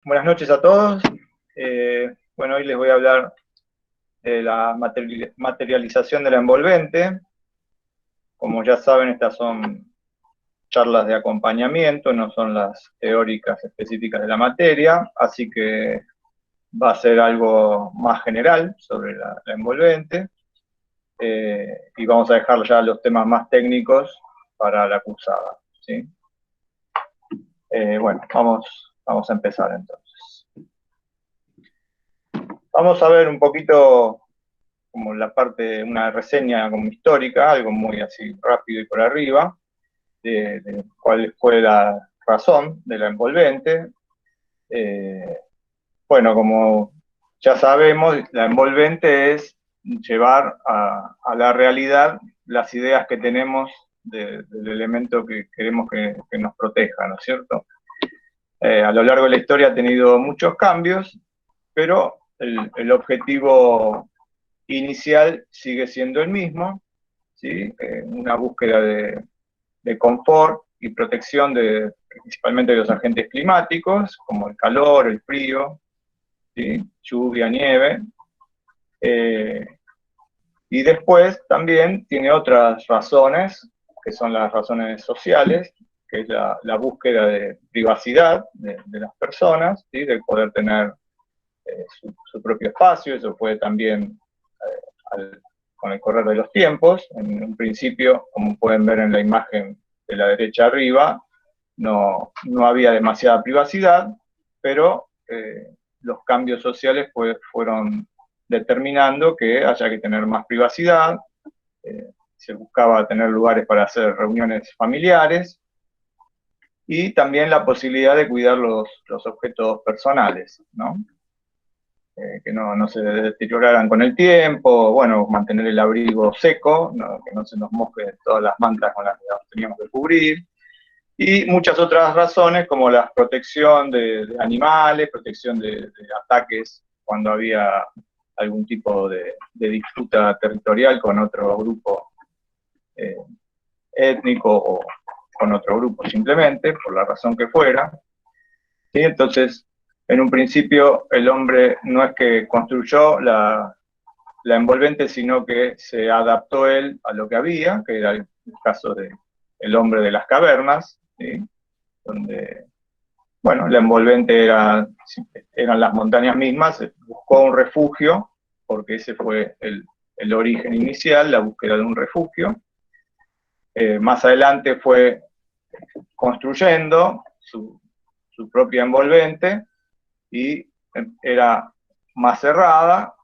Buenas noches a todos. Bueno, hoy les voy a hablar de la materialización de la envolvente. Como ya saben, estas son charlas de acompañamiento, no son las teóricas específicas de la materia, así que va a ser algo más general sobre la envolvente, y vamos a dejar ya los temas más técnicos para la cursada, ¿sí? Bueno, vamos a empezar entonces. Vamos a ver un poquito como la parte, una reseña como histórica, algo muy así rápido y por arriba, de cuál fue la razón de la envolvente. Bueno, como ya sabemos, la envolvente es llevar a la realidad las ideas que tenemos del elemento que queremos que nos proteja, ¿no es cierto? A lo largo de la historia ha tenido muchos cambios, pero el objetivo inicial sigue siendo el mismo, ¿sí? Una búsqueda de confort y protección principalmente de los agentes climáticos, como el calor, el frío, ¿sí? Lluvia, nieve. Eh, y después también tiene otras razones, que son las razones sociales, que es la búsqueda de privacidad de las personas, ¿sí? De poder tener su propio espacio. Eso puede también con el correr de los tiempos. En un principio, como pueden ver en la imagen de la derecha arriba, no había demasiada privacidad, pero los cambios sociales fueron determinando que haya que tener más privacidad. Se buscaba tener lugares para hacer reuniones familiares y también la posibilidad de cuidar los objetos personales, ¿no? Que no se deterioraran con el tiempo, bueno, mantener el abrigo seco, que no se nos mojen todas las mantas con las que nos teníamos que cubrir, y muchas otras razones como la protección de animales, protección de ataques cuando había algún tipo de disputa territorial con otro grupo eh, étnico o con otro grupo simplemente, por la razón que fuera. ¿Sí? Entonces, en un principio el hombre no es que construyó la envolvente, sino que se adaptó él a lo que había, que era el caso del hombre de las cavernas, ¿sí? Donde, bueno, la envolvente eran las montañas mismas, buscó un refugio, porque ese fue el origen inicial, la búsqueda de un refugio. Más adelante fue construyendo su propia envolvente y era más cerrada,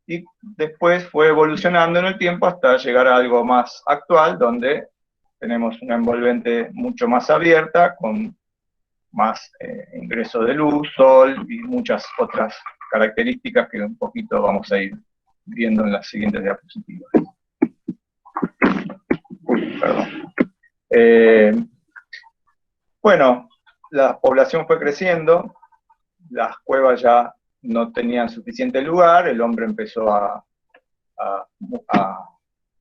y después fue evolucionando en el tiempo hasta llegar a algo más actual, donde tenemos una envolvente mucho más abierta, con más ingreso de luz, sol y muchas otras características que un poquito vamos a ir viendo en las siguientes diapositivas. Perdón. Bueno, la población fue creciendo, las cuevas ya no tenían suficiente lugar, el hombre empezó a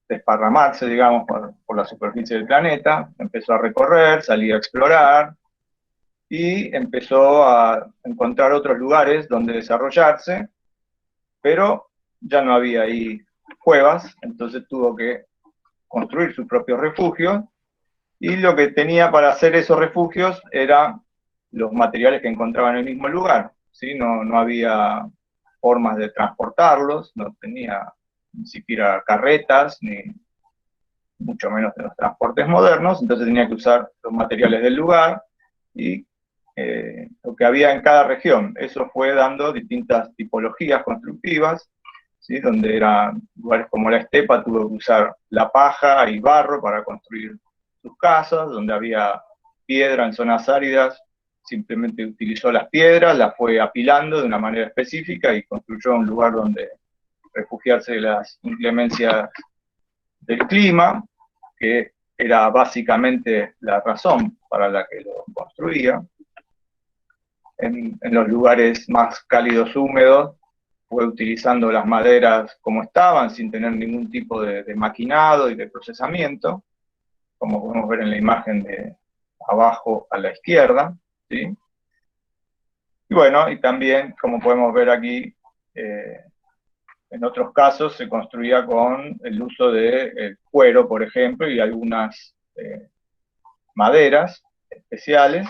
desparramarse, digamos, por la superficie del planeta, empezó a recorrer, salía a explorar y empezó a encontrar otros lugares donde desarrollarse, pero ya no había ahí cuevas, entonces tuvo que construir sus propios refugios, y lo que tenía para hacer esos refugios eran los materiales que encontraba en el mismo lugar, ¿sí? No había formas de transportarlos, no tenía ni siquiera carretas, ni mucho menos de los transportes modernos, entonces tenía que usar los materiales del lugar y lo que había en cada región. Eso fue dando distintas tipologías constructivas, ¿sí? Donde eran lugares como la estepa, tuvo que usar la paja y barro para construir sus casas. Donde había piedra en zonas áridas, simplemente utilizó las piedras, las fue apilando de una manera específica y construyó un lugar donde refugiarse de las inclemencias del clima, que era básicamente la razón para la que lo construía. En los lugares más cálidos, húmedos, fue utilizando las maderas como estaban, sin tener ningún tipo de maquinado y de procesamiento, como podemos ver en la imagen de abajo a la izquierda, ¿sí? Y bueno, y también, como podemos ver aquí, en otros casos se construía con el uso de cuero, por ejemplo, y algunas maderas especiales.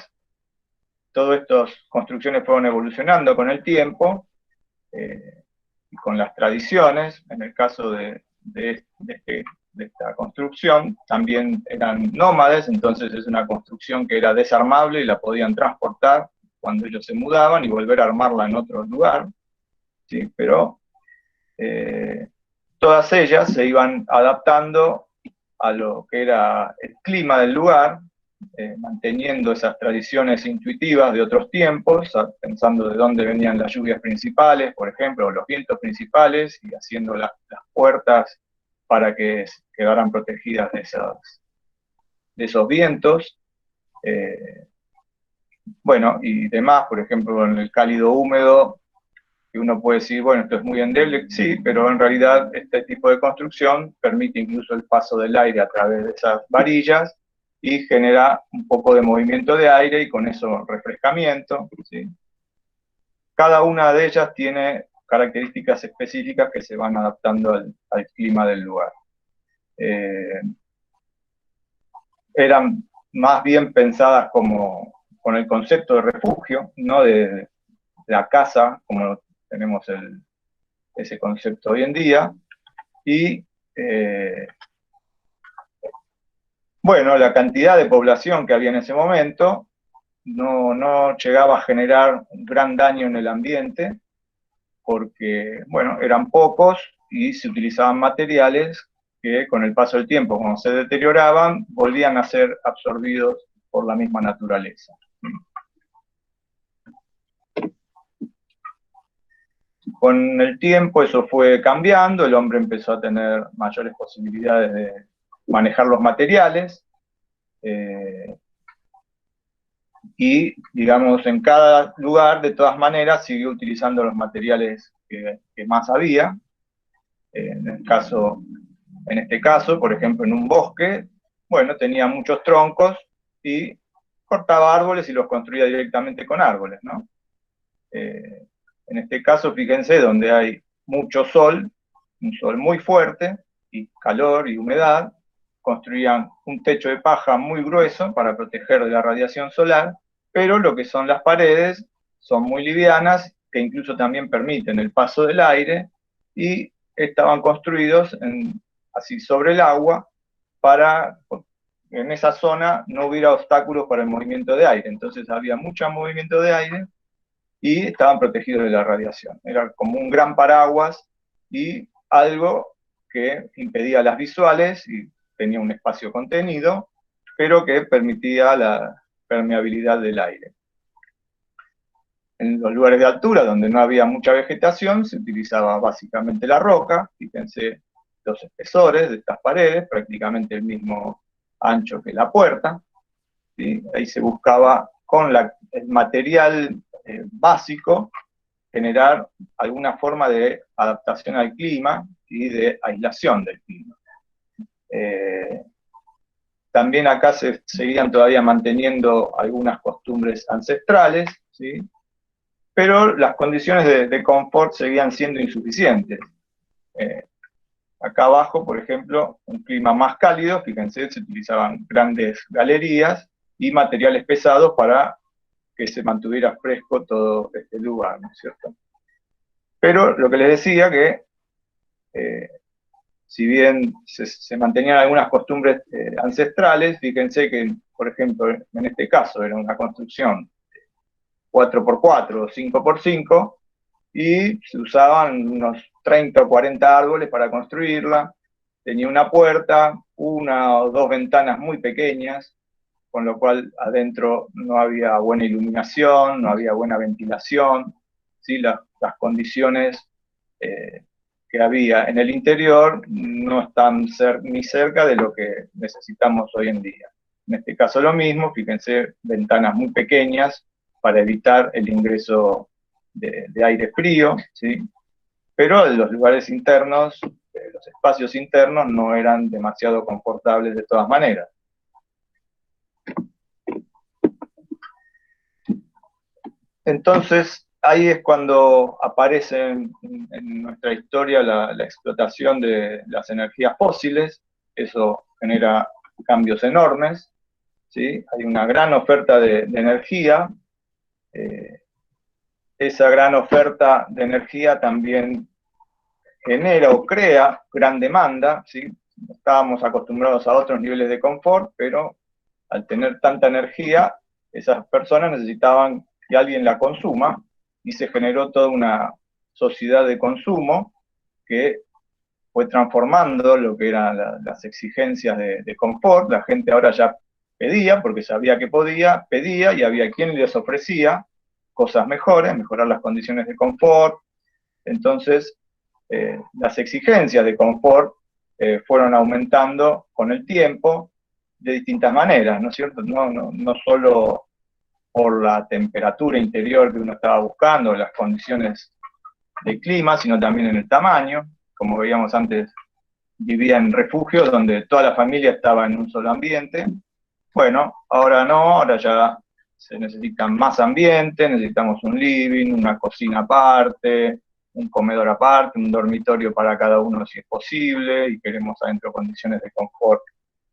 Todas estas construcciones fueron evolucionando con el tiempo, y con las tradiciones. En el caso de esta construcción, también eran nómades, entonces es una construcción que era desarmable y la podían transportar cuando ellos se mudaban y volver a armarla en otro lugar, ¿sí? Pero todas ellas se iban adaptando a lo que era el clima del lugar, manteniendo esas tradiciones intuitivas de otros tiempos, pensando de dónde venían las lluvias principales, por ejemplo, o los vientos principales, y haciendo las puertas para que quedaran protegidas de esos vientos. Bueno, y demás, por ejemplo, en el cálido húmedo, que uno puede decir, bueno, esto es muy endeble, sí, pero en realidad este tipo de construcción permite incluso el paso del aire a través de esas varillas y genera un poco de movimiento de aire y con eso refrescamiento, ¿sí? Cada una de ellas tiene características específicas que se van adaptando al clima del lugar. Eran más bien pensadas como con el concepto de refugio, no de la casa, como tenemos ese concepto hoy en día. Y bueno, la cantidad de población que había en ese momento no llegaba a generar un gran daño en el ambiente, porque, bueno, eran pocos y se utilizaban materiales que con el paso del tiempo, cuando se deterioraban, volvían a ser absorbidos por la misma naturaleza. Con el tiempo eso fue cambiando, el hombre empezó a tener mayores posibilidades de manejar los materiales, y, digamos, en cada lugar, de todas maneras, siguió utilizando los materiales que más había. En este caso, por ejemplo, en un bosque, bueno, tenía muchos troncos y cortaba árboles y los construía directamente con árboles, ¿no? En este caso, fíjense, donde hay mucho sol, un sol muy fuerte, y calor y humedad, construían un techo de paja muy grueso para proteger de la radiación solar, pero lo que son las paredes son muy livianas, que incluso también permiten el paso del aire, y estaban construidos así sobre el agua para que en esa zona no hubiera obstáculos para el movimiento de aire. Entonces había mucho movimiento de aire y estaban protegidos de la radiación. Era como un gran paraguas y algo que impedía las visuales y tenía un espacio contenido, pero que permitía la permeabilidad del aire. En los lugares de altura, donde no había mucha vegetación, se utilizaba básicamente la roca. Fíjense los espesores de estas paredes, prácticamente el mismo ancho que la puerta, ¿sí? Ahí se buscaba con el material básico generar alguna forma de adaptación al clima y de aislación del clima. También acá se seguían todavía manteniendo algunas costumbres ancestrales, ¿sí? Pero las condiciones de confort seguían siendo insuficientes. Acá abajo, por ejemplo, un clima más cálido, fíjense, se utilizaban grandes galerías y materiales pesados para que se mantuviera fresco todo este lugar, ¿no es cierto? Pero lo que les decía que, si bien se mantenían algunas costumbres ancestrales, fíjense que, por ejemplo, en este caso era una construcción 4x4 o 5x5, y se usaban unos 30 o 40 árboles para construirla. Tenía una puerta, una o dos ventanas muy pequeñas, con lo cual adentro no había buena iluminación, no había buena ventilación, ¿sí? Las condiciones que había en el interior no están ni cerca de lo que necesitamos hoy en día. En este caso lo mismo, fíjense, ventanas muy pequeñas para evitar el ingreso de aire frío, ¿sí? Pero los lugares internos, los espacios internos no eran demasiado confortables de todas maneras. Entonces, ahí es cuando aparece en nuestra historia la explotación de las energías fósiles. Eso genera cambios enormes, ¿sí? Hay una gran oferta de energía. Esa gran oferta de energía también genera o crea gran demanda, ¿sí? Estábamos acostumbrados a otros niveles de confort, pero al tener tanta energía, esas personas necesitaban que alguien la consuma, y se generó toda una sociedad de consumo que fue transformando lo que eran las exigencias de confort. La gente ahora ya pedía, porque sabía que podía, pedía, y había quien les ofrecía cosas mejores, mejorar las condiciones de confort. Entonces, las exigencias de confort fueron aumentando con el tiempo de distintas maneras, ¿no es cierto? No solo por la temperatura interior que uno estaba buscando, las condiciones de clima, sino también en el tamaño. Como veíamos antes, vivía en refugios donde toda la familia estaba en un solo ambiente. Bueno, ahora no, ahora ya se necesitan más ambiente, necesitamos un living, una cocina aparte, un comedor aparte, un dormitorio para cada uno si es posible, y queremos adentro condiciones de confort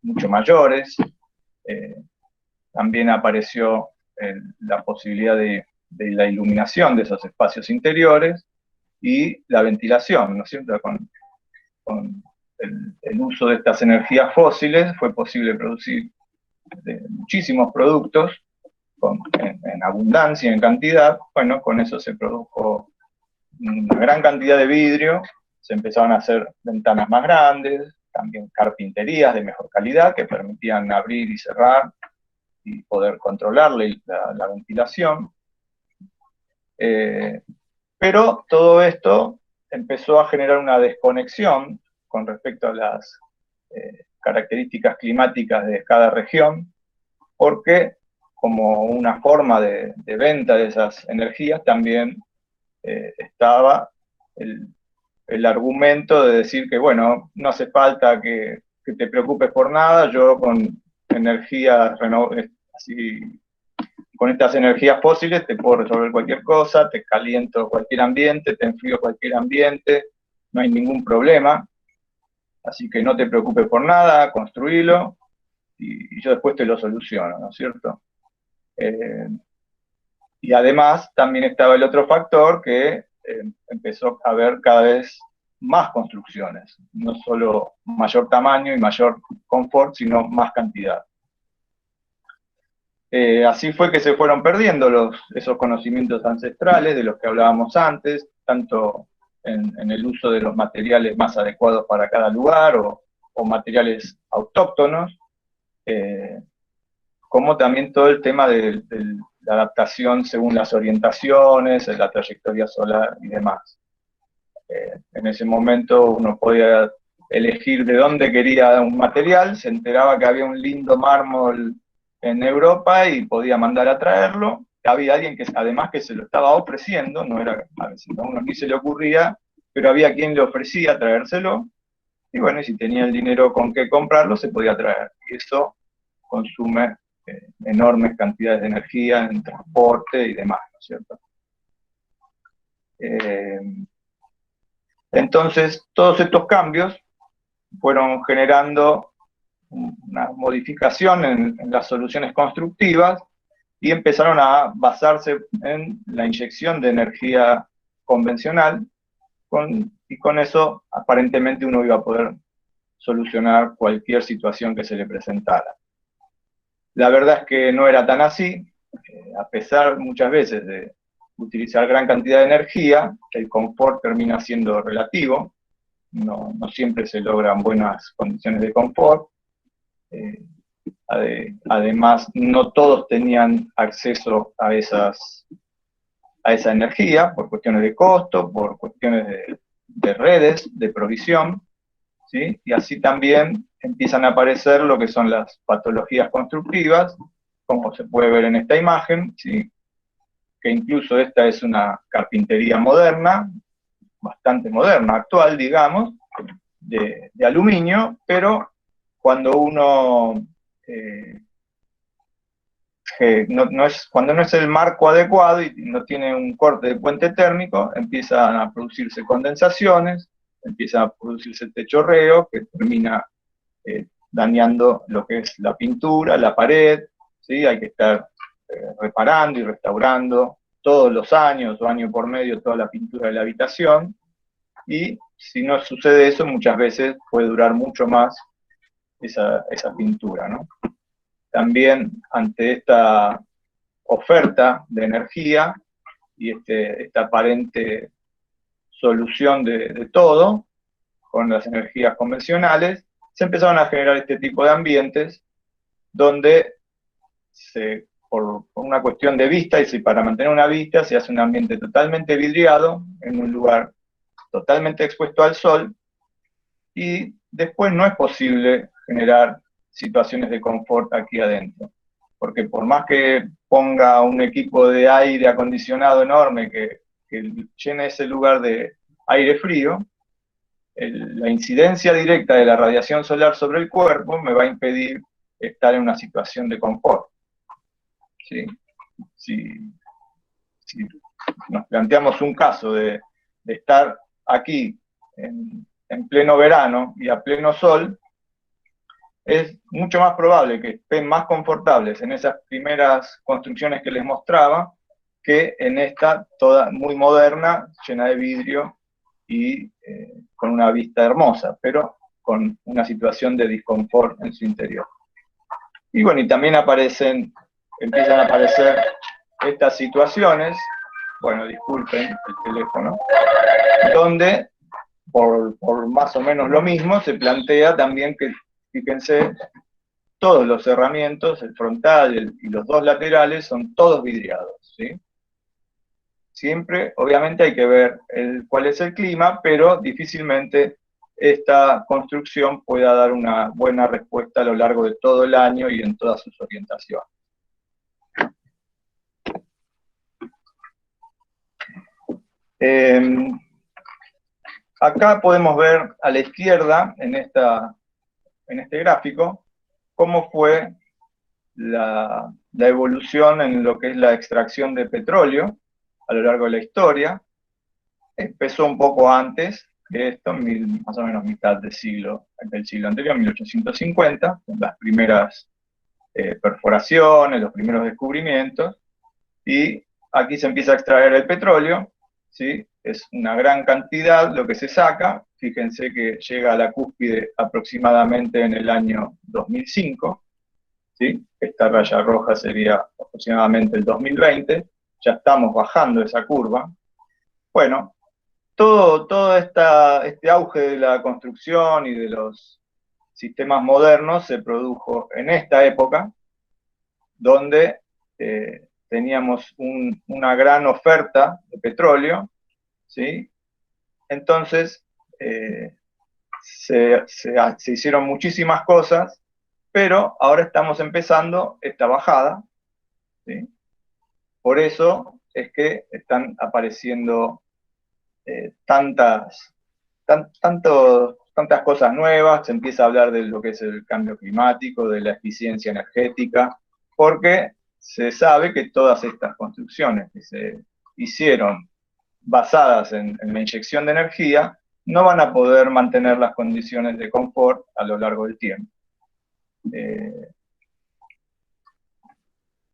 mucho mayores. Eh, También apareció la posibilidad de la iluminación de esos espacios interiores y la ventilación, ¿no es cierto? Con el uso de estas energías fósiles fue posible producir muchísimos productos en abundancia y en cantidad. Bueno, con eso se produjo una gran cantidad de vidrio, se empezaron a hacer ventanas más grandes, también carpinterías de mejor calidad que permitían abrir y cerrar y poder controlar la ventilación. Pero todo esto empezó a generar una desconexión con respecto a las características climáticas de cada región, porque como una forma de venta de esas energías también estaba el argumento de decir que, bueno, no hace falta que te preocupes por nada, yo con energías así, con estas energías fósiles te puedo resolver cualquier cosa, te caliento cualquier ambiente, te enfrío cualquier ambiente, no hay ningún problema, así que no te preocupes por nada, construílo, y yo después te lo soluciono, ¿no es cierto? Y además también estaba el otro factor que empezó a haber cada vez más construcciones, no solo mayor tamaño y mayor confort, sino más cantidad. Así fue que se fueron perdiendo esos conocimientos ancestrales de los que hablábamos antes, tanto en el uso de los materiales más adecuados para cada lugar o materiales autóctonos, como también todo el tema de la adaptación según las orientaciones, la trayectoria solar y demás. En ese momento uno podía elegir de dónde quería un material, se enteraba que había un lindo mármol en Europa y podía mandar a traerlo. Había alguien que además que se lo estaba ofreciendo, no era, a veces a uno ni se le ocurría, pero había quien le ofrecía traérselo, y bueno, y si tenía el dinero con qué comprarlo, se podía traer. Y eso consume enormes cantidades de energía en transporte y demás, ¿no es cierto? Entonces, todos estos cambios fueron generando una modificación en las soluciones constructivas y empezaron a basarse en la inyección de energía convencional, y con eso aparentemente uno iba a poder solucionar cualquier situación que se le presentara. La verdad es que no era tan así, a pesar muchas veces de utilizar gran cantidad de energía, el confort termina siendo relativo, no siempre se logran buenas condiciones de confort. Además, no todos tenían acceso a esa energía por cuestiones de costo, por cuestiones de redes, de provisión, ¿sí? Y así también empiezan a aparecer lo que son las patologías constructivas, como se puede ver en esta imagen, ¿sí? Que incluso esta es una carpintería moderna, bastante moderna, actual, digamos, de aluminio, pero cuando uno cuando no es el marco adecuado y no tiene un corte de puente térmico, empiezan a producirse condensaciones, empieza a producirse techorreo, que termina dañando lo que es la pintura, la pared, ¿sí? Hay que estar reparando y restaurando todos los años o año por medio toda la pintura de la habitación, y si no sucede eso, muchas veces puede durar mucho más esa pintura, ¿no? También ante esta oferta de energía y esta aparente solución de todo con las energías convencionales, se empezaron a generar este tipo de ambientes donde por una cuestión de vista, y si para mantener una vista se hace un ambiente totalmente vidriado, en un lugar totalmente expuesto al sol, y después no es posible generar situaciones de confort aquí adentro. Porque por más que ponga un equipo de aire acondicionado enorme que llene ese lugar de aire frío, la incidencia directa de la radiación solar sobre el cuerpo me va a impedir estar en una situación de confort. ¿Sí? Si nos planteamos un caso de estar aquí en pleno verano y a pleno sol, es mucho más probable que estén más confortables en esas primeras construcciones que les mostraba que en esta toda muy moderna, llena de vidrio y con una vista hermosa, pero con una situación de disconfort en su interior. Y bueno, y también empiezan a aparecer estas situaciones, bueno, disculpen el teléfono, donde por más o menos lo mismo se plantea también que, fíjense, todos los cerramientos, el frontal y los dos laterales, son todos vidriados, ¿sí? Siempre, obviamente, hay que ver cuál es el clima, pero difícilmente esta construcción pueda dar una buena respuesta a lo largo de todo el año y en todas sus orientaciones. Acá podemos ver a la izquierda, en este gráfico, cómo fue la evolución en lo que es la extracción de petróleo a lo largo de la historia. Empezó un poco antes que esto, más o menos mitad del siglo anterior, 1850, con las primeras perforaciones, los primeros descubrimientos, y aquí se empieza a extraer el petróleo, ¿sí? Es una gran cantidad lo que se saca, fíjense que llega a la cúspide aproximadamente en el año 2005, ¿sí? Esta raya roja sería aproximadamente el 2020, ya estamos bajando esa curva. Bueno, todo este auge de la construcción y de los sistemas modernos se produjo en esta época, donde teníamos una gran oferta de petróleo, ¿sí? Entonces se hicieron muchísimas cosas, pero ahora estamos empezando esta bajada, ¿sí? Por eso es que están apareciendo tantas cosas nuevas, se empieza a hablar de lo que es el cambio climático, de la eficiencia energética, porque se sabe que todas estas construcciones que se hicieron basadas en la inyección de energía no van a poder mantener las condiciones de confort a lo largo del tiempo.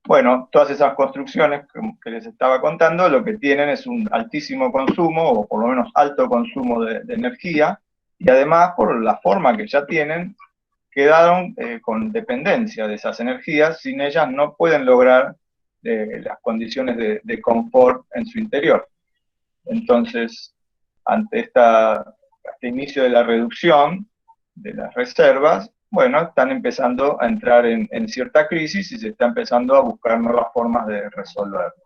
Bueno, todas esas construcciones que les estaba contando, lo que tienen es un altísimo consumo, o por lo menos alto consumo de energía, y además, por la forma que ya tienen, quedaron con dependencia de esas energías. Sin ellas no pueden lograr las condiciones de confort en su interior. Entonces, ante este inicio de la reducción de las reservas, bueno, están empezando a entrar en cierta crisis y se está empezando a buscar nuevas formas de resolverlo.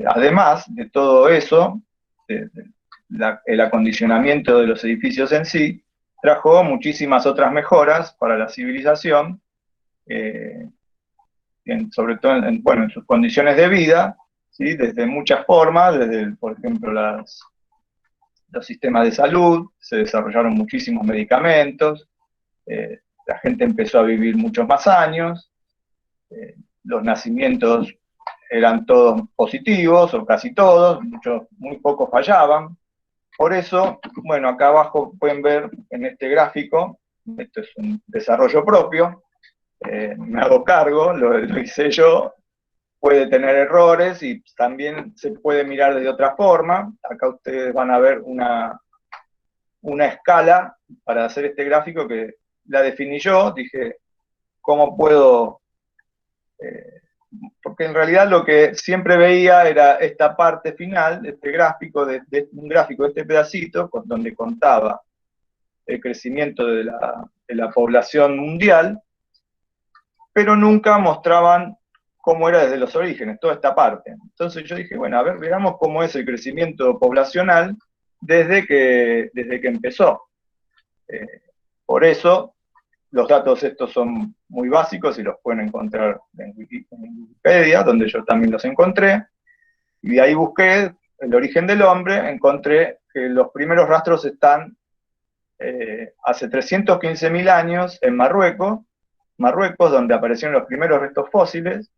Además de todo eso, el acondicionamiento de los edificios en sí trajo muchísimas otras mejoras para la civilización, sobre todo en sus condiciones de vida, ¿sí? Desde muchas formas, desde, por ejemplo, los sistemas de salud, se desarrollaron muchísimos medicamentos, la gente empezó a vivir muchos más años, los nacimientos eran todos positivos, o casi todos, muy pocos fallaban. Por eso, bueno, acá abajo pueden ver en este gráfico, esto es un desarrollo propio, me hago cargo, lo hice yo, puede tener errores y también se puede mirar de otra forma. Acá ustedes van a ver una escala para hacer este gráfico que la definí yo, dije, ¿cómo puedo...? Porque en realidad lo que siempre veía era esta parte final, este gráfico, un gráfico de este pedacito, donde contaba el crecimiento de la población mundial, pero nunca mostraban cómo era desde los orígenes, toda esta parte. Entonces yo dije, bueno, a ver, veamos cómo es el crecimiento poblacional desde que empezó. Por eso, los datos estos son muy básicos y los pueden encontrar en Wikipedia, donde yo también los encontré, y de ahí busqué el origen del hombre, encontré que los primeros rastros están hace 315.000 años en Marruecos, donde aparecieron los primeros restos fósiles.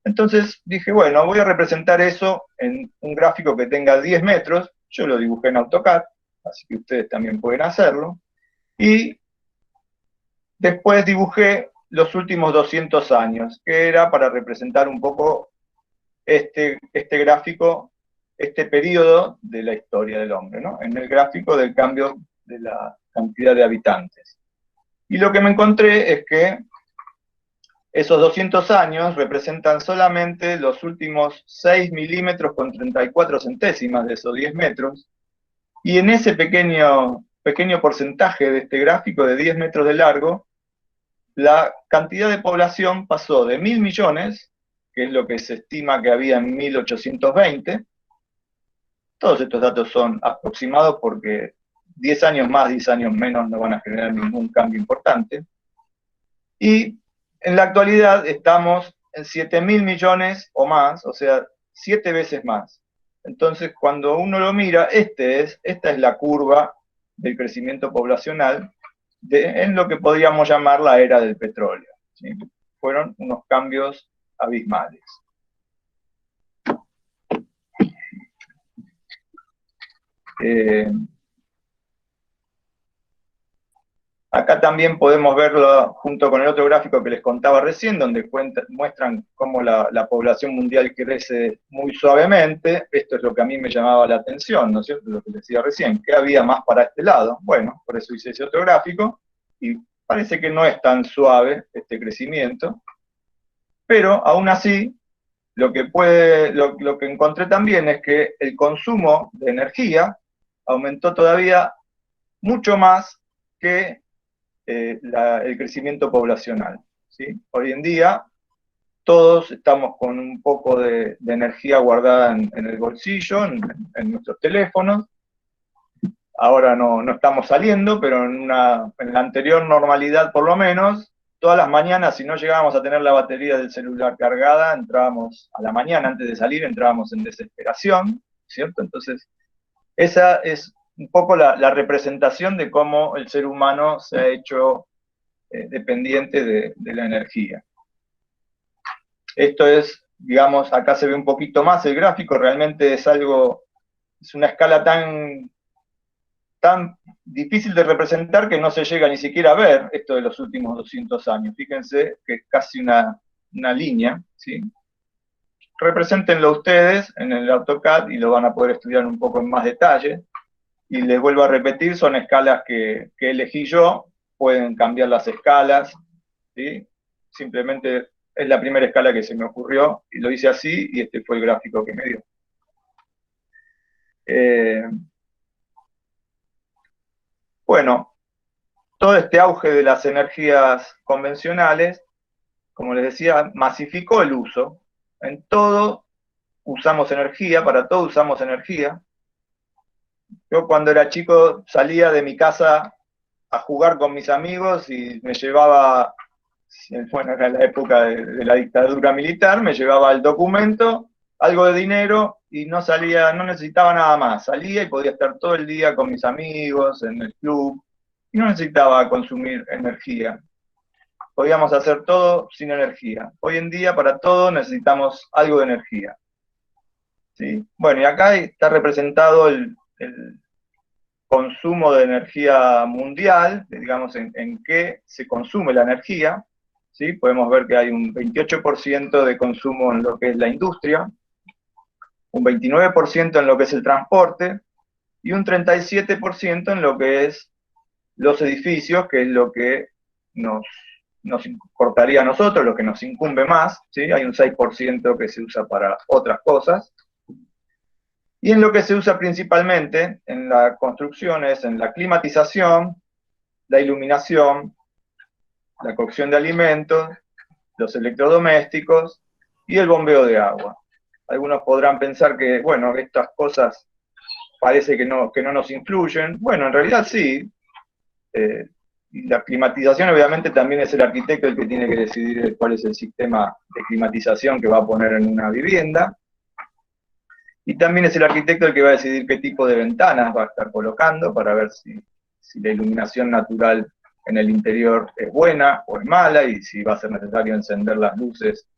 Entonces dije, bueno, voy a representar eso en un gráfico que tenga 10 metros, yo lo dibujé en AutoCAD, así que ustedes también pueden hacerlo, y después dibujé los últimos 200 años, que era para representar un poco este gráfico, este periodo de la historia del hombre, ¿no? En el gráfico del cambio de la cantidad de habitantes. Y lo que me encontré es que esos 200 años representan solamente los últimos 6 milímetros con 34 centésimas de esos 10 metros, y en ese pequeño porcentaje de este gráfico de 10 metros de largo, la cantidad de población pasó de 1.000 millones, que es lo que se estima que había en 1820, todos estos datos son aproximados porque 10 años más, 10 años menos no van a generar ningún cambio importante, y en la actualidad estamos en 7.000 millones o más, o sea, 7 veces más. Entonces, cuando uno lo mira, esta es la curva del crecimiento poblacional en lo que podríamos llamar la era del petróleo, ¿sí? Fueron unos cambios abismales. Acá también podemos verlo junto con el otro gráfico que les contaba recién, donde muestran cómo la población mundial crece muy suavemente. Esto es lo que a mí me llamaba la atención, ¿no es cierto? Lo que les decía recién, ¿qué había más para este lado? Bueno, por eso hice ese otro gráfico, y parece que no es tan suave este crecimiento, pero aún así, lo que encontré también es que el consumo de energía aumentó todavía mucho más que el crecimiento poblacional, ¿sí? Hoy en día todos estamos con un poco de energía guardada en el bolsillo, en nuestros teléfonos. Ahora no estamos saliendo, pero en la anterior normalidad por lo menos, todas las mañanas, si no llegábamos a tener la batería del celular cargada, entrábamos a la mañana, antes de salir, entrábamos en desesperación, ¿cierto? Entonces, esa es un poco la representación de cómo el ser humano se ha hecho dependiente de la energía. Esto es, digamos, acá se ve un poquito más el gráfico, realmente es una escala tan difícil de representar que no se llega ni siquiera a ver esto de los últimos 200 años. Fíjense que es casi una línea, ¿sí? Represéntenlo ustedes en el AutoCAD y lo van a poder estudiar un poco en más detalle. Y les vuelvo a repetir, son escalas que elegí yo, pueden cambiar las escalas, ¿sí? Simplemente es la primera escala que se me ocurrió y lo hice así y este fue el gráfico que me dio. Bueno, todo este auge de las energías convencionales, como les decía, masificó el uso. En todo usamos energía, para todo usamos energía. Yo cuando era chico salía de mi casa a jugar con mis amigos y me llevaba, bueno, era la época de la dictadura militar, me llevaba el documento, algo de dinero y no necesitaba nada más. Salía y podía estar todo el día con mis amigos en el club y no necesitaba consumir energía. podíamos hacer todo sin energía. Hoy en día para todo necesitamos algo de energía. ¿Sí? Bueno, y acá está representado el consumo de energía mundial, digamos, en qué se consume la energía. ¿Sí? Podemos ver que hay un 28% de consumo en lo que es la industria, un 29% en lo que es el transporte y un 37% en lo que es los edificios, que es lo que nos importaría a nosotros, lo que nos incumbe más. ¿Sí? Hay un 6% que se usa para otras cosas. Y en lo que se usa principalmente en las construcciones, en la climatización, la iluminación, la cocción de alimentos, los electrodomésticos y el bombeo de agua. Algunos podrán pensar que, bueno, estas cosas parece que no nos influyen. Bueno, en realidad sí. La climatización obviamente también es el arquitecto el que tiene que decidir cuál es el sistema de climatización que va a poner en una vivienda. Y también es el arquitecto el que va a decidir qué tipo de ventanas va a estar colocando para ver si la iluminación natural en el interior es buena o es mala y si va a ser necesario encender las luces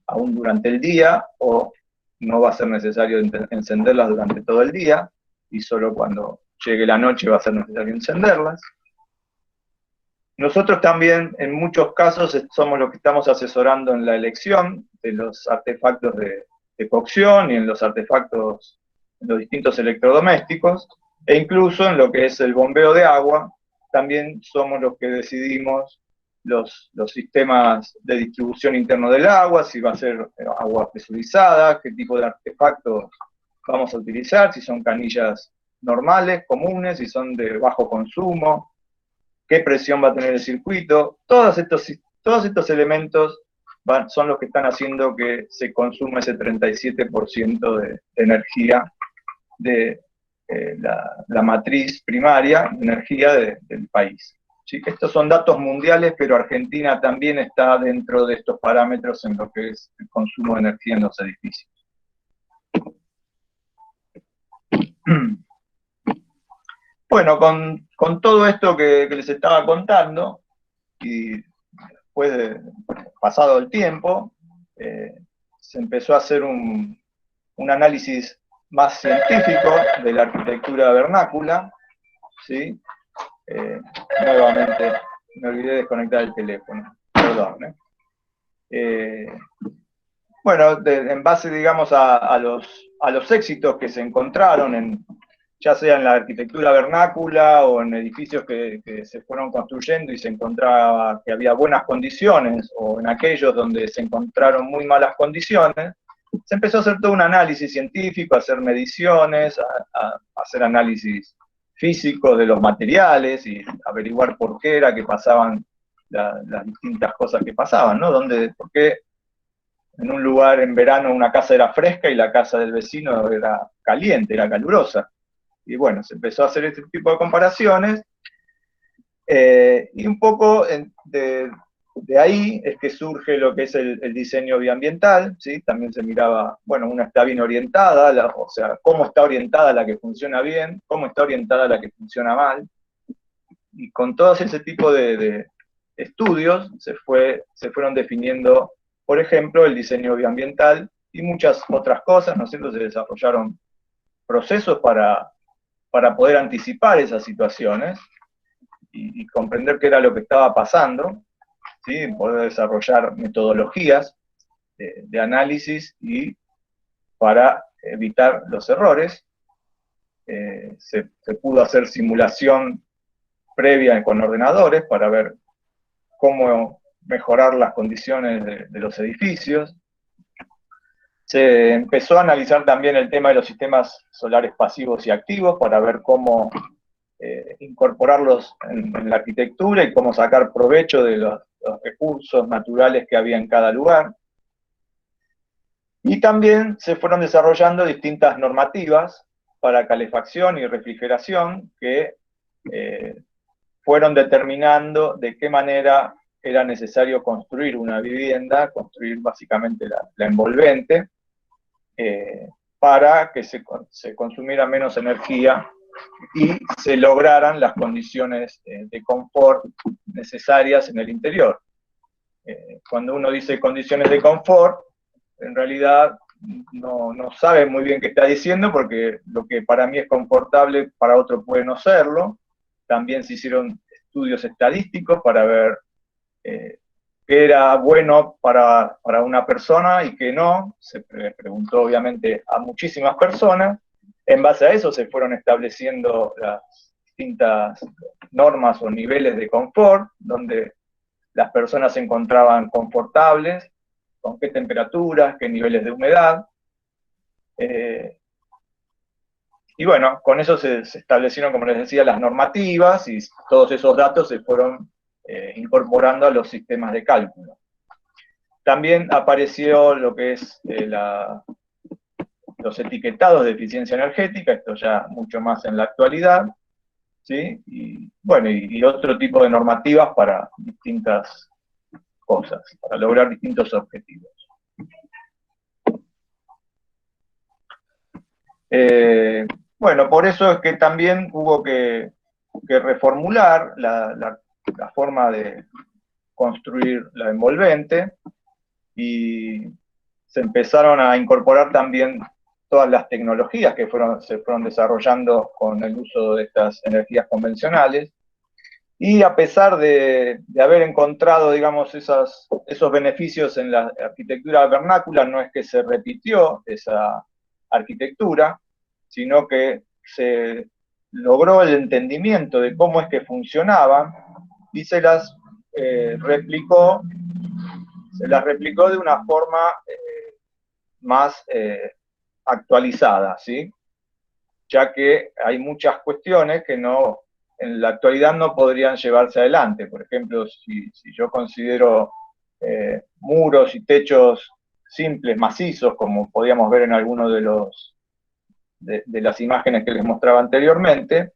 aún durante el día o no va a ser necesario encenderlas durante todo el día y solo cuando llegue la noche va a ser necesario encenderlas. Nosotros también en muchos casos somos los que estamos asesorando en la elección de los artefactos de cocción y en los artefactos, en los distintos electrodomésticos, e incluso en lo que es el bombeo de agua, también somos los que decidimos los sistemas de distribución interno del agua, si va a ser agua presurizada, qué tipo de artefactos vamos a utilizar, si son canillas normales, comunes, si son de bajo consumo, qué presión va a tener el circuito. Todos estos elementos son los que están haciendo que se consuma ese 37% de energía de la matriz primaria, energía del país. ¿Sí? Estos son datos mundiales, pero Argentina también está dentro de estos parámetros en lo que es el consumo de energía en los edificios. Bueno, con todo esto que les estaba contando, y después de pasado el tiempo, se empezó a hacer un análisis más científico de la arquitectura vernácula, ¿sí? Nuevamente me olvidé de desconectar el teléfono, perdón. Bueno, en base, digamos, a los éxitos que se encontraron ya sea en la arquitectura vernácula o en edificios que se fueron construyendo y se encontraba que había buenas condiciones, o en aquellos donde se encontraron muy malas condiciones, se empezó a hacer todo un análisis científico, a hacer mediciones, a hacer análisis físico de los materiales y averiguar por qué era que pasaban las distintas cosas que pasaban, ¿no? ¿Por qué en un lugar en verano una casa era fresca y la casa del vecino era caliente, era calurosa? Y bueno, se empezó a hacer este tipo de comparaciones, y un poco de ahí es que surge lo que es el diseño bioambiental, ¿sí? También se miraba, bueno, una está bien orientada, o sea, cómo está orientada la que funciona bien, cómo está orientada la que funciona mal, y con todo ese tipo de estudios se fueron definiendo, por ejemplo, el diseño bioambiental y muchas otras cosas, ¿no es cierto? Se desarrollaron procesos para poder anticipar esas situaciones y comprender qué era lo que estaba pasando, ¿sí? Poder desarrollar metodologías de análisis y para evitar los errores. Se pudo hacer simulación previa con ordenadores para ver cómo mejorar las condiciones de los edificios. Se empezó a analizar también el tema de los sistemas solares pasivos y activos para ver cómo incorporarlos en la arquitectura y cómo sacar provecho de los recursos naturales que había en cada lugar. Y también se fueron desarrollando distintas normativas para calefacción y refrigeración que fueron determinando de qué manera era necesario construir una vivienda, construir básicamente la envolvente, para que se consumiera menos energía y se lograran las condiciones de confort necesarias en el interior. Cuando uno dice condiciones de confort, en realidad no sabe muy bien qué está diciendo, porque lo que para mí es confortable, para otro puede no serlo. También se hicieron estudios estadísticos para ver qué era bueno para una persona y qué no. Se preguntó obviamente a muchísimas personas. En base a eso se fueron estableciendo las distintas normas o niveles de confort, donde las personas se encontraban confortables, con qué temperaturas, qué niveles de humedad. Y bueno, con eso se establecieron, como les decía, las normativas, y todos esos datos se fueron incorporando a los sistemas de cálculo. También apareció lo que es los etiquetados de eficiencia energética, esto ya mucho más en la actualidad, ¿sí? Y bueno, y otro tipo de normativas para distintas cosas, para lograr distintos objetivos. Bueno, por eso es que también hubo que reformular la forma de construir la envolvente, y se empezaron a incorporar también todas las tecnologías que se fueron desarrollando con el uso de estas energías convencionales. Y a pesar de haber encontrado, digamos, esos beneficios en la arquitectura vernácula, no es que se repitió esa arquitectura, sino que se logró el entendimiento de cómo es que funcionaban, y se las replicó de una forma más actualizada, ¿sí? Ya que hay muchas cuestiones que en la actualidad no podrían llevarse adelante. Por ejemplo, si yo considero muros y techos simples, macizos, como podíamos ver en alguno de las imágenes que les mostraba anteriormente,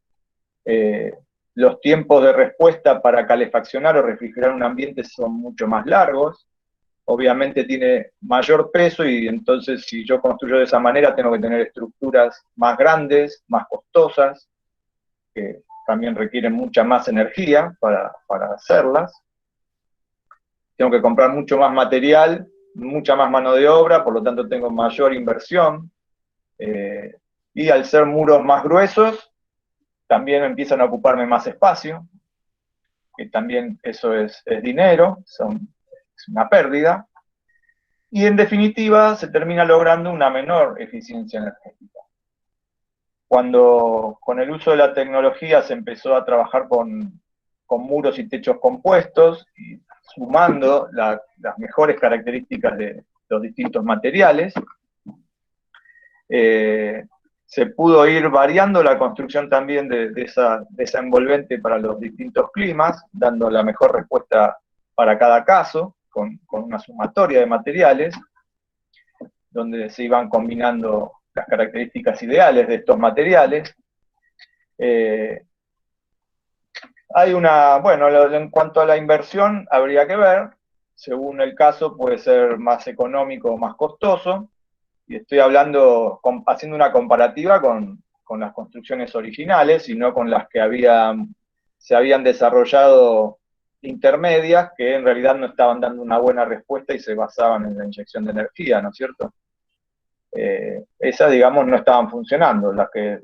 los tiempos de respuesta para calefaccionar o refrigerar un ambiente son mucho más largos. Obviamente tiene mayor peso, y entonces si yo construyo de esa manera tengo que tener estructuras más grandes, más costosas, que también requieren mucha más energía para hacerlas. Tengo que comprar mucho más material, mucha más mano de obra, por lo tanto tengo mayor inversión. Y al ser muros más gruesos, también empiezan a ocuparme más espacio, que también eso es dinero, es una pérdida. Y en definitiva se termina logrando una menor eficiencia energética. Cuando con el uso de la tecnología se empezó a trabajar con muros y techos compuestos, y sumando las mejores características de los distintos materiales, se pudo ir variando la construcción también de esa envolvente para los distintos climas, dando la mejor respuesta para cada caso, con una sumatoria de materiales, donde se iban combinando las características ideales de estos materiales. Bueno, en cuanto a la inversión, habría que ver, según el caso puede ser más económico o más costoso, y estoy hablando, haciendo una comparativa con las construcciones originales, y no con las que se habían desarrollado intermedias, que en realidad no estaban dando una buena respuesta y se basaban en la inyección de energía, ¿no es cierto? Esas, digamos, no estaban funcionando. Las que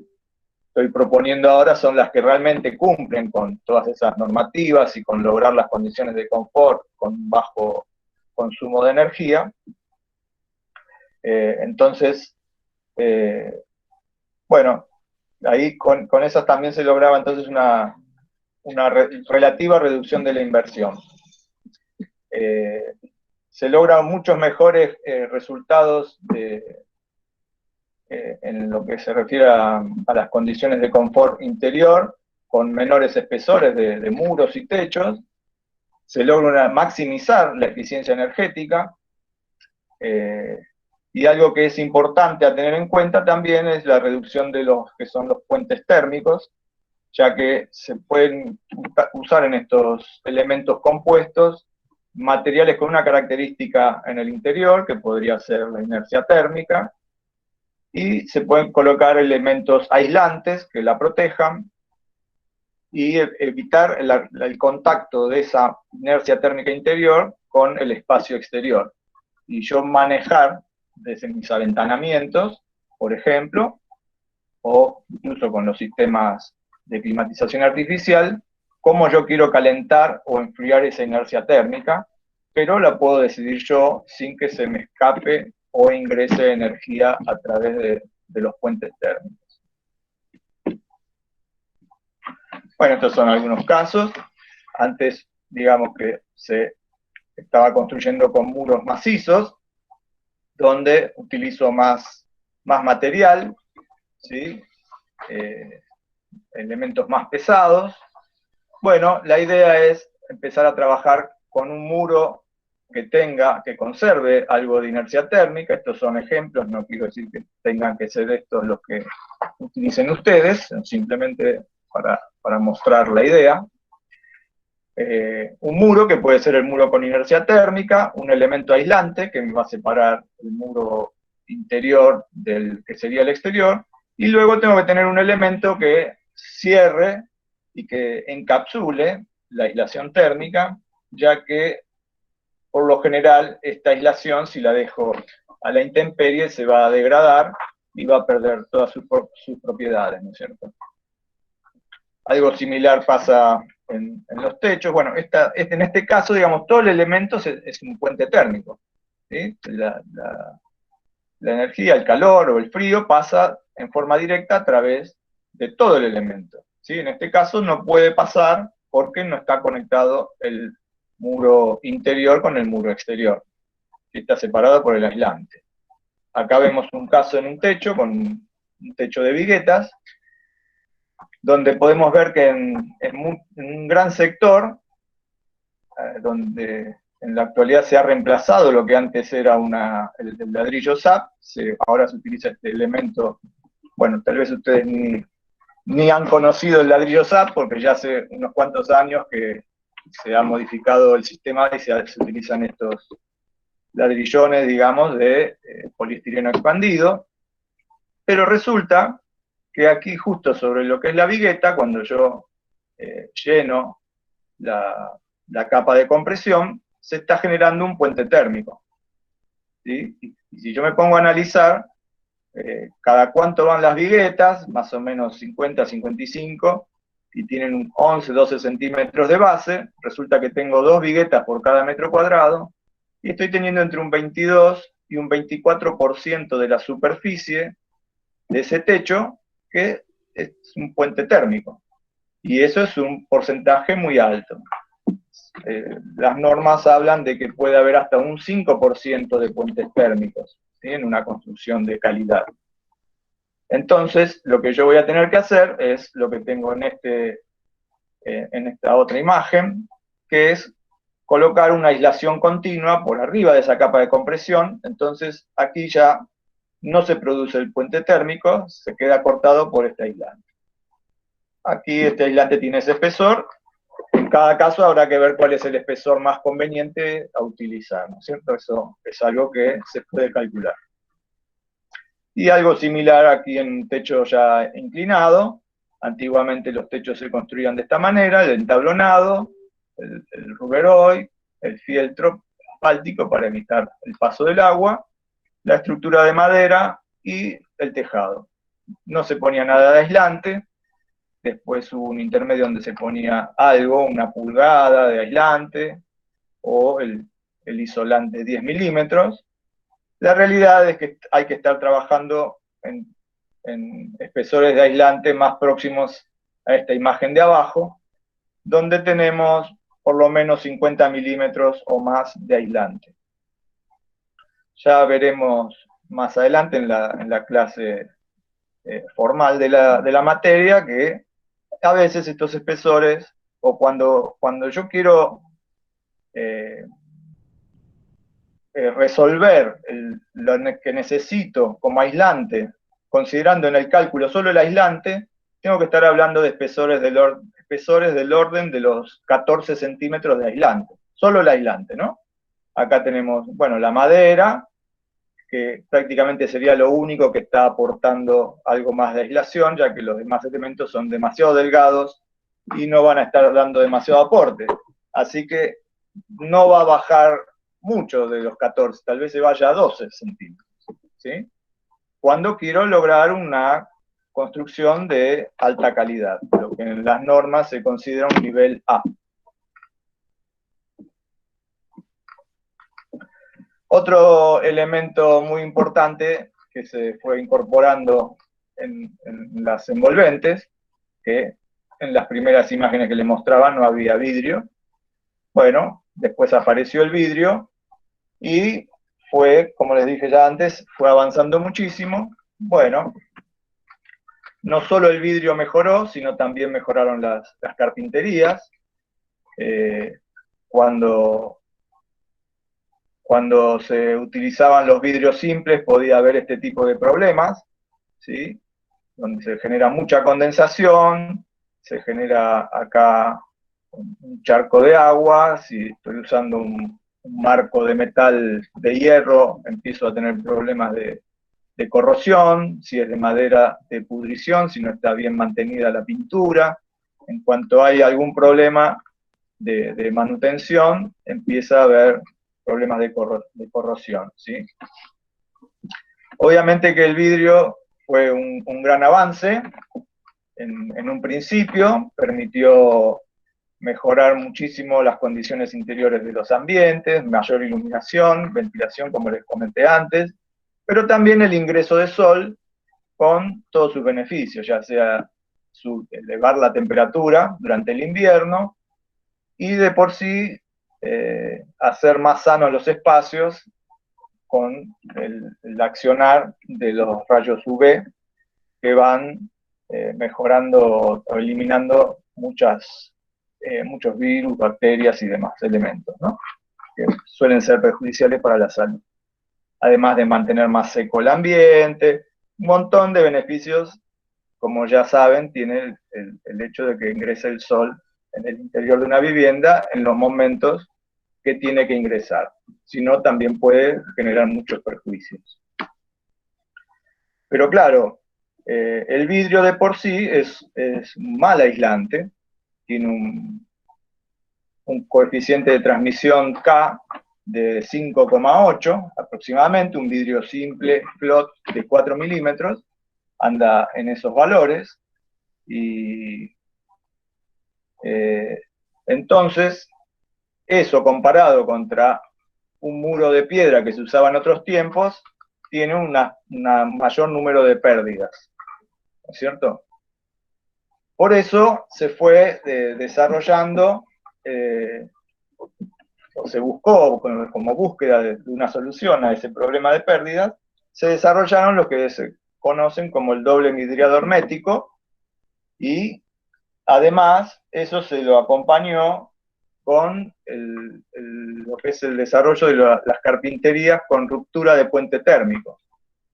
estoy proponiendo ahora son las que realmente cumplen con todas esas normativas y con lograr las condiciones de confort con bajo consumo de energía. Entonces, bueno, ahí con esas también se lograba entonces una relativa reducción de la inversión. Se logran muchos mejores resultados en lo que se refiere a las condiciones de confort interior, con menores espesores de muros y techos. Se logra maximizar la eficiencia energética, y algo que es importante a tener en cuenta también es la reducción de los que son los puentes térmicos, ya que se pueden usar en estos elementos compuestos materiales con una característica en el interior, que podría ser la inercia térmica, y se pueden colocar elementos aislantes que la protejan, y evitar el contacto de esa inercia térmica interior con el espacio exterior. Y yo manejar desde mis aventanamientos, por ejemplo, o incluso con los sistemas de climatización artificial, cómo yo quiero calentar o enfriar esa inercia térmica, pero la puedo decidir yo sin que se me escape o ingrese energía a través de los puentes térmicos. Bueno, estos son algunos casos. Antes, digamos que se estaba construyendo con muros macizos, donde utilizo más material, ¿sí? Elementos más pesados. Bueno, la idea es empezar a trabajar con un muro que conserve algo de inercia térmica. Estos son ejemplos, no quiero decir que tengan que ser estos los que utilicen ustedes, simplemente para mostrar la idea. Un muro que puede ser el muro con inercia térmica, un elemento aislante que me va a separar el muro interior del que sería el exterior, y luego tengo que tener un elemento que cierre y que encapsule la aislación térmica, ya que por lo general esta aislación, si la dejo a la intemperie, se va a degradar y va a perder todas sus propiedades, ¿no es cierto? Algo similar pasa en los techos. Bueno, en este caso, digamos, todo el elemento es un puente térmico, ¿sí? La energía, el calor o el frío pasa en forma directa a través de todo el elemento, ¿sí? En este caso no puede pasar porque no está conectado el muro interior con el muro exterior, que está separado por el aislante. Acá vemos un caso en un techo, con un techo de viguetas, donde podemos ver que en un gran sector, donde en la actualidad se ha reemplazado lo que antes era el ladrillo SAP, ahora se utiliza este elemento. Bueno, tal vez ustedes ni han conocido el ladrillo SAP, porque ya hace unos cuantos años que se ha modificado el sistema y se utilizan estos ladrillones, digamos, de poliestireno expandido. Pero resulta que aquí, justo sobre lo que es la vigueta, cuando yo lleno la capa de compresión, se está generando un puente térmico, ¿sí? Y si yo me pongo a analizar cada cuánto van las viguetas, más o menos 50, 55, y tienen un 11, 12 centímetros de base, resulta que tengo 2 viguetas por cada metro cuadrado, y estoy teniendo entre un 22 y un 24% de la superficie de ese techo que es un puente térmico. Y eso es un porcentaje muy alto. Las normas hablan de que puede haber hasta un 5% de puentes térmicos, ¿sí? En una construcción de calidad. Entonces, lo que yo voy a tener que hacer es lo que tengo en esta otra imagen, que es colocar una aislación continua por arriba de esa capa de compresión. Entonces, aquí ya no se produce el puente térmico, se queda cortado por este aislante. Aquí este aislante tiene ese espesor. En cada caso habrá que ver cuál es el espesor más conveniente a utilizar, ¿no es cierto? Eso es algo que se puede calcular. Y algo similar aquí en un techo ya inclinado. Antiguamente los techos se construían de esta manera: el entablonado, el ruberoy, el fieltro asfáltico para evitar el paso del agua, la estructura de madera y el tejado. No se ponía nada de aislante. Después hubo un intermedio donde se ponía algo, una pulgada de aislante, o el isolante 10 milímetros. La realidad es que hay que estar trabajando en espesores de aislante más próximos a esta imagen de abajo, donde tenemos por lo menos 50 milímetros o más de aislante. Ya veremos más adelante en la clase formal de la materia que a veces estos espesores, o cuando yo quiero resolver lo que necesito como aislante, considerando en el cálculo solo el aislante, tengo que estar hablando de espesores del orden de los 14 centímetros de aislante. Solo el aislante, ¿no? Acá tenemos, bueno, la madera, que prácticamente sería lo único que está aportando algo más de aislación, ya que los demás elementos son demasiado delgados y no van a estar dando demasiado aporte. Así que no va a bajar mucho de los 14, tal vez se vaya a 12 centímetros, ¿sí? Cuando quiero lograr una construcción de alta calidad, lo que en las normas se considera un nivel A. Otro elemento muy importante que se fue incorporando en las envolventes, que en las primeras imágenes que les mostraba no había vidrio. Bueno, después apareció el vidrio y fue, como les dije ya antes, fue avanzando muchísimo. Bueno, no solo el vidrio mejoró, sino también mejoraron las carpinterías. Cuando se utilizaban los vidrios simples podía haber este tipo de problemas, ¿sí? Donde se genera mucha condensación, se genera acá un charco de agua, si estoy usando un marco de metal de hierro, empiezo a tener problemas de corrosión, si es de madera, de pudrición, si no está bien mantenida la pintura. En cuanto hay algún problema de manutención, empieza a haber problemas de corrosión, ¿sí? Obviamente que el vidrio fue un gran avance en un principio, permitió mejorar muchísimo las condiciones interiores de los ambientes, mayor iluminación, ventilación, como les comenté antes, pero también el ingreso de sol con todos sus beneficios, ya sea elevar la temperatura durante el invierno y de por sí hacer más sanos los espacios con el accionar de los rayos UV que van mejorando o eliminando muchos virus, bacterias y demás elementos, ¿no? Que suelen ser perjudiciales para la salud. Además de mantener más seco el ambiente, un montón de beneficios, como ya saben, tiene el hecho de que ingrese el sol en el interior de una vivienda en los momentos que tiene que ingresar. Si no, también puede generar muchos perjuicios. Pero claro, el vidrio de por sí es mal aislante, tiene un coeficiente de transmisión K de 5,8 aproximadamente, un vidrio simple, flot de 4 milímetros, anda en esos valores, y entonces eso comparado contra un muro de piedra que se usaba en otros tiempos, tiene un mayor número de pérdidas, ¿no es cierto? Por eso se fue desarrollando, o se buscó como búsqueda de una solución a ese problema de pérdidas, se desarrollaron lo que se conocen como el doble vidriado hermético, y además eso se lo acompañó con lo que es el desarrollo de las carpinterías con ruptura de puente térmico,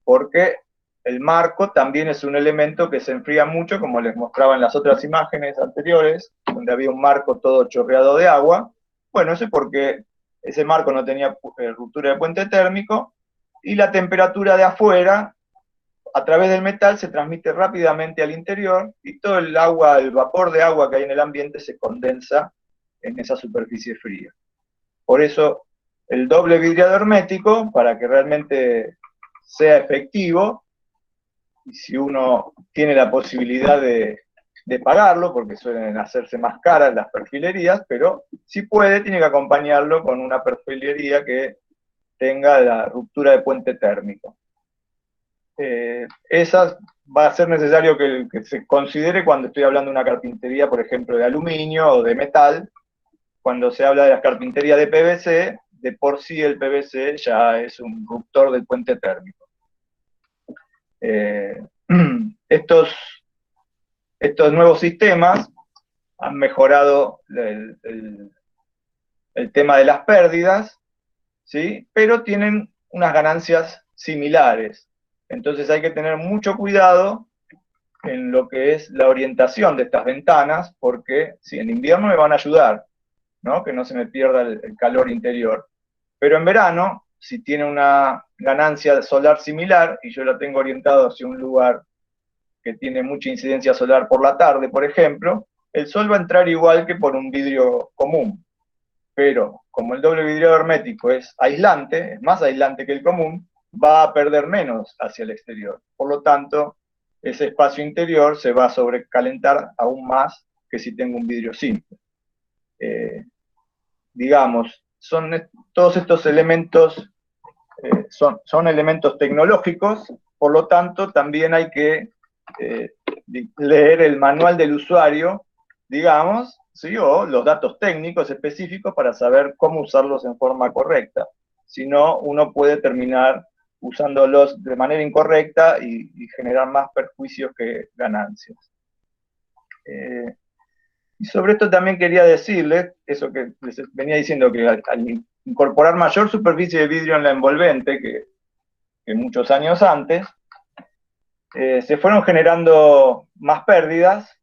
porque el marco también es un elemento que se enfría mucho, como les mostraba en las otras imágenes anteriores, donde había un marco todo chorreado de agua. Bueno, eso es porque ese marco no tenía ruptura de puente térmico, y la temperatura de afuera, a través del metal, se transmite rápidamente al interior, y todo el agua, el vapor de agua que hay en el ambiente se condensa en esa superficie fría. Por eso, el doble vidriado hermético, para que realmente sea efectivo, y si uno tiene la posibilidad de pagarlo, porque suelen hacerse más caras las perfilerías, pero si puede, tiene que acompañarlo con una perfilería que tenga la ruptura de puente térmico. Esa va a ser necesario que se considere cuando estoy hablando de una carpintería, por ejemplo, de aluminio o de metal. Cuando se habla de la carpintería de PVC, de por sí el PVC ya es un ruptor del puente térmico. Estos nuevos sistemas han mejorado el tema de las pérdidas, ¿sí? Pero tienen unas ganancias similares. Entonces hay que tener mucho cuidado en lo que es la orientación de estas ventanas, porque sí, en invierno me van a ayudar, ¿no? Que no se me pierda el calor interior. Pero en verano, si tiene una ganancia solar similar y yo lo tengo orientado hacia un lugar que tiene mucha incidencia solar por la tarde, por ejemplo, el sol va a entrar igual que por un vidrio común, pero como el doble vidriado hermético es aislante, es más aislante que el común, va a perder menos hacia el exterior. Por lo tanto, ese espacio interior se va a sobrecalentar aún más que si tengo un vidrio simple. Digamos, todos estos elementos son elementos tecnológicos, por lo tanto, también hay que leer el manual del usuario, digamos, ¿sí? O los datos técnicos específicos para saber cómo usarlos en forma correcta. Si no, uno puede terminar usándolos de manera incorrecta y generar más perjuicios que ganancias. Y sobre esto también quería decirles, eso que les venía diciendo, que al incorporar mayor superficie de vidrio en la envolvente que muchos años antes, se fueron generando más pérdidas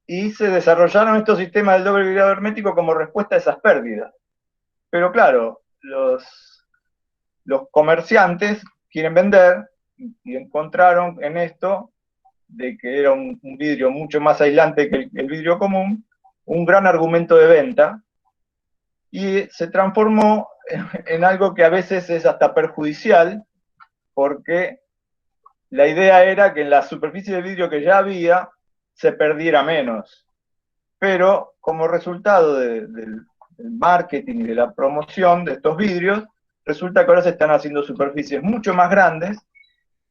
y se desarrollaron estos sistemas del doble vidriado hermético como respuesta a esas pérdidas. Pero claro, los comerciantes quieren vender y encontraron en esto de que era un vidrio mucho más aislante que el vidrio común, un gran argumento de venta, y se transformó en algo que a veces es hasta perjudicial, porque la idea era que en la superficie de vidrio que ya había se perdiera menos. Pero como resultado del marketing y de la promoción de estos vidrios, resulta que ahora se están haciendo superficies mucho más grandes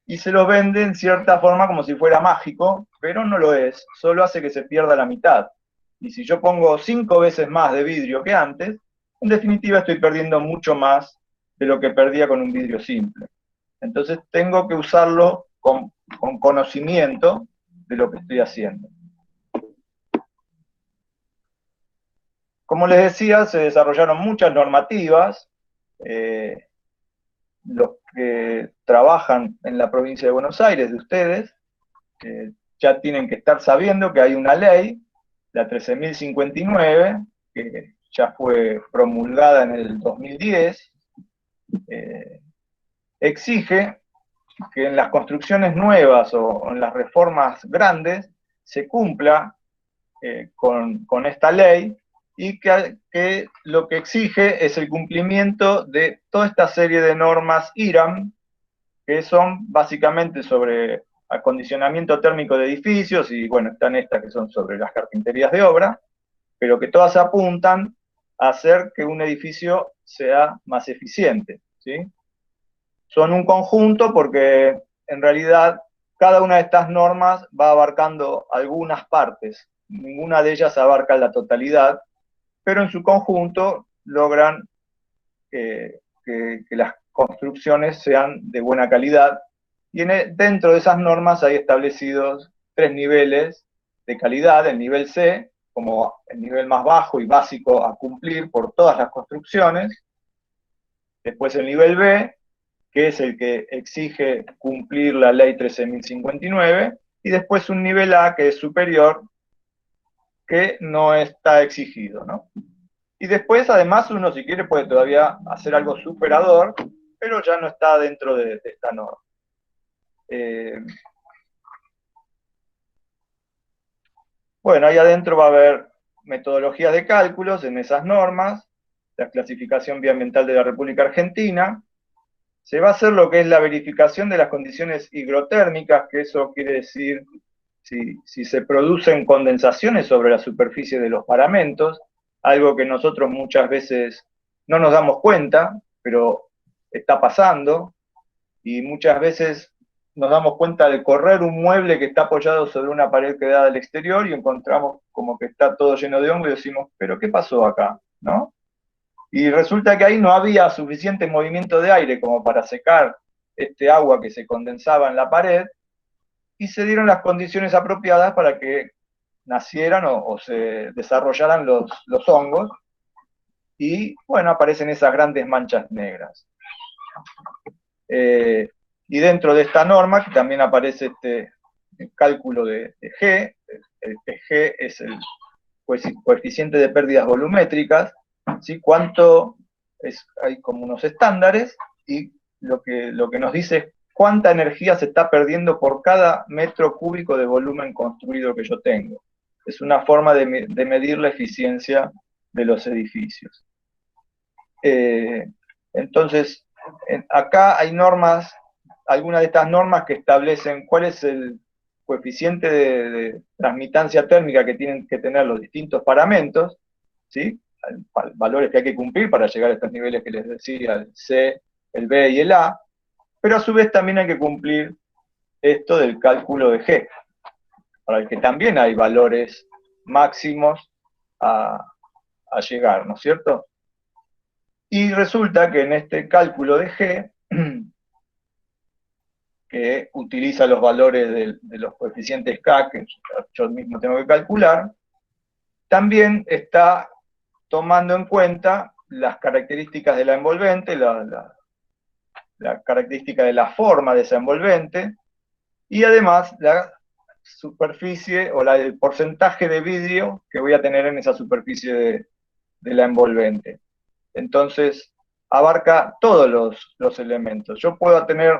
y se los vende en cierta forma como si fuera mágico, pero no lo es, solo hace que se pierda la mitad. Y si yo pongo 5 veces más de vidrio que antes, en definitiva estoy perdiendo mucho más de lo que perdía con un vidrio simple. Entonces tengo que usarlo con conocimiento de lo que estoy haciendo. Como les decía, se desarrollaron muchas normativas. Los que trabajan en la provincia de Buenos Aires, de ustedes, ya tienen que estar sabiendo que hay una ley, la 13.059, que ya fue promulgada en el 2010, exige que en las construcciones nuevas o en las reformas grandes se cumpla con esta ley y que lo que exige es el cumplimiento de toda esta serie de normas IRAM, que son básicamente sobre acondicionamiento térmico de edificios, y bueno, están estas que son sobre las carpinterías de obra, pero que todas apuntan a hacer que un edificio sea más eficiente, ¿sí? Son un conjunto porque en realidad cada una de estas normas va abarcando algunas partes, ninguna de ellas abarca la totalidad, pero en su conjunto logran que las construcciones sean de buena calidad. Y dentro de esas normas hay establecidos 3 niveles de calidad: el nivel C, como el nivel más bajo y básico a cumplir por todas las construcciones; después el nivel B, que es el que exige cumplir la ley 13.059, y después un nivel A, que es superior, que no está exigido, ¿no? Y después, además, uno, si quiere, puede todavía hacer algo superador, pero ya no está dentro de esta norma. Bueno, ahí adentro va a haber metodologías de cálculos en esas normas, la clasificación bioambiental de la República Argentina. Se va a hacer lo que es la verificación de las condiciones higrotérmicas, que eso quiere decir si se producen condensaciones sobre la superficie de los paramentos, algo que nosotros muchas veces no nos damos cuenta, pero está pasando, y muchas veces nos damos cuenta de correr un mueble que está apoyado sobre una pared que da al exterior y encontramos como que está todo lleno de hongo y decimos, ¿pero qué pasó acá? ¿No? Y resulta que ahí no había suficiente movimiento de aire como para secar este agua que se condensaba en la pared, y se dieron las condiciones apropiadas para que nacieran o se desarrollaran los hongos, y bueno, aparecen esas grandes manchas negras. Y dentro de esta norma, que también aparece este cálculo de G, G es el coeficiente de pérdidas volumétricas, ¿sí? Hay como unos estándares, y lo que nos dice es cuánta energía se está perdiendo por cada metro cúbico de volumen construido que yo tengo. Es una forma de medir la eficiencia de los edificios. Entonces, acá hay normas, algunas de estas normas que establecen cuál es el coeficiente de transmitancia térmica que tienen que tener los distintos paramentos, ¿sí? Valores que hay que cumplir para llegar a estos niveles que les decía, el C, el B y el A, pero a su vez también hay que cumplir esto del cálculo de G, para el que también hay valores máximos a llegar, ¿no es cierto? Y resulta que en este cálculo de G, que utiliza los valores de los coeficientes K, que yo mismo tengo que calcular, también está tomando en cuenta las características de la envolvente, la característica de la forma de esa envolvente, y además la superficie o el porcentaje de vidrio que voy a tener en esa superficie de la envolvente. Entonces, abarca todos los elementos. Yo puedo tener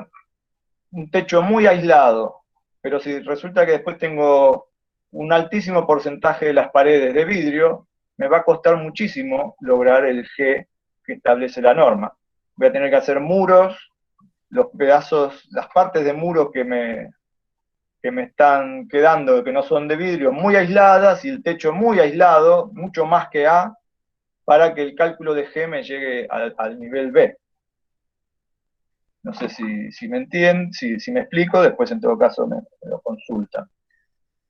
un techo muy aislado, pero si resulta que después tengo un altísimo porcentaje de las paredes de vidrio, me va a costar muchísimo lograr el G que establece la norma. Voy a tener que hacer muros, los pedazos, las partes de muro que me están quedando, que no son de vidrio, muy aisladas, y el techo muy aislado, mucho más que A, para que el cálculo de G me llegue al nivel B. No sé si me entienden, si me explico, después en todo caso me lo consultan.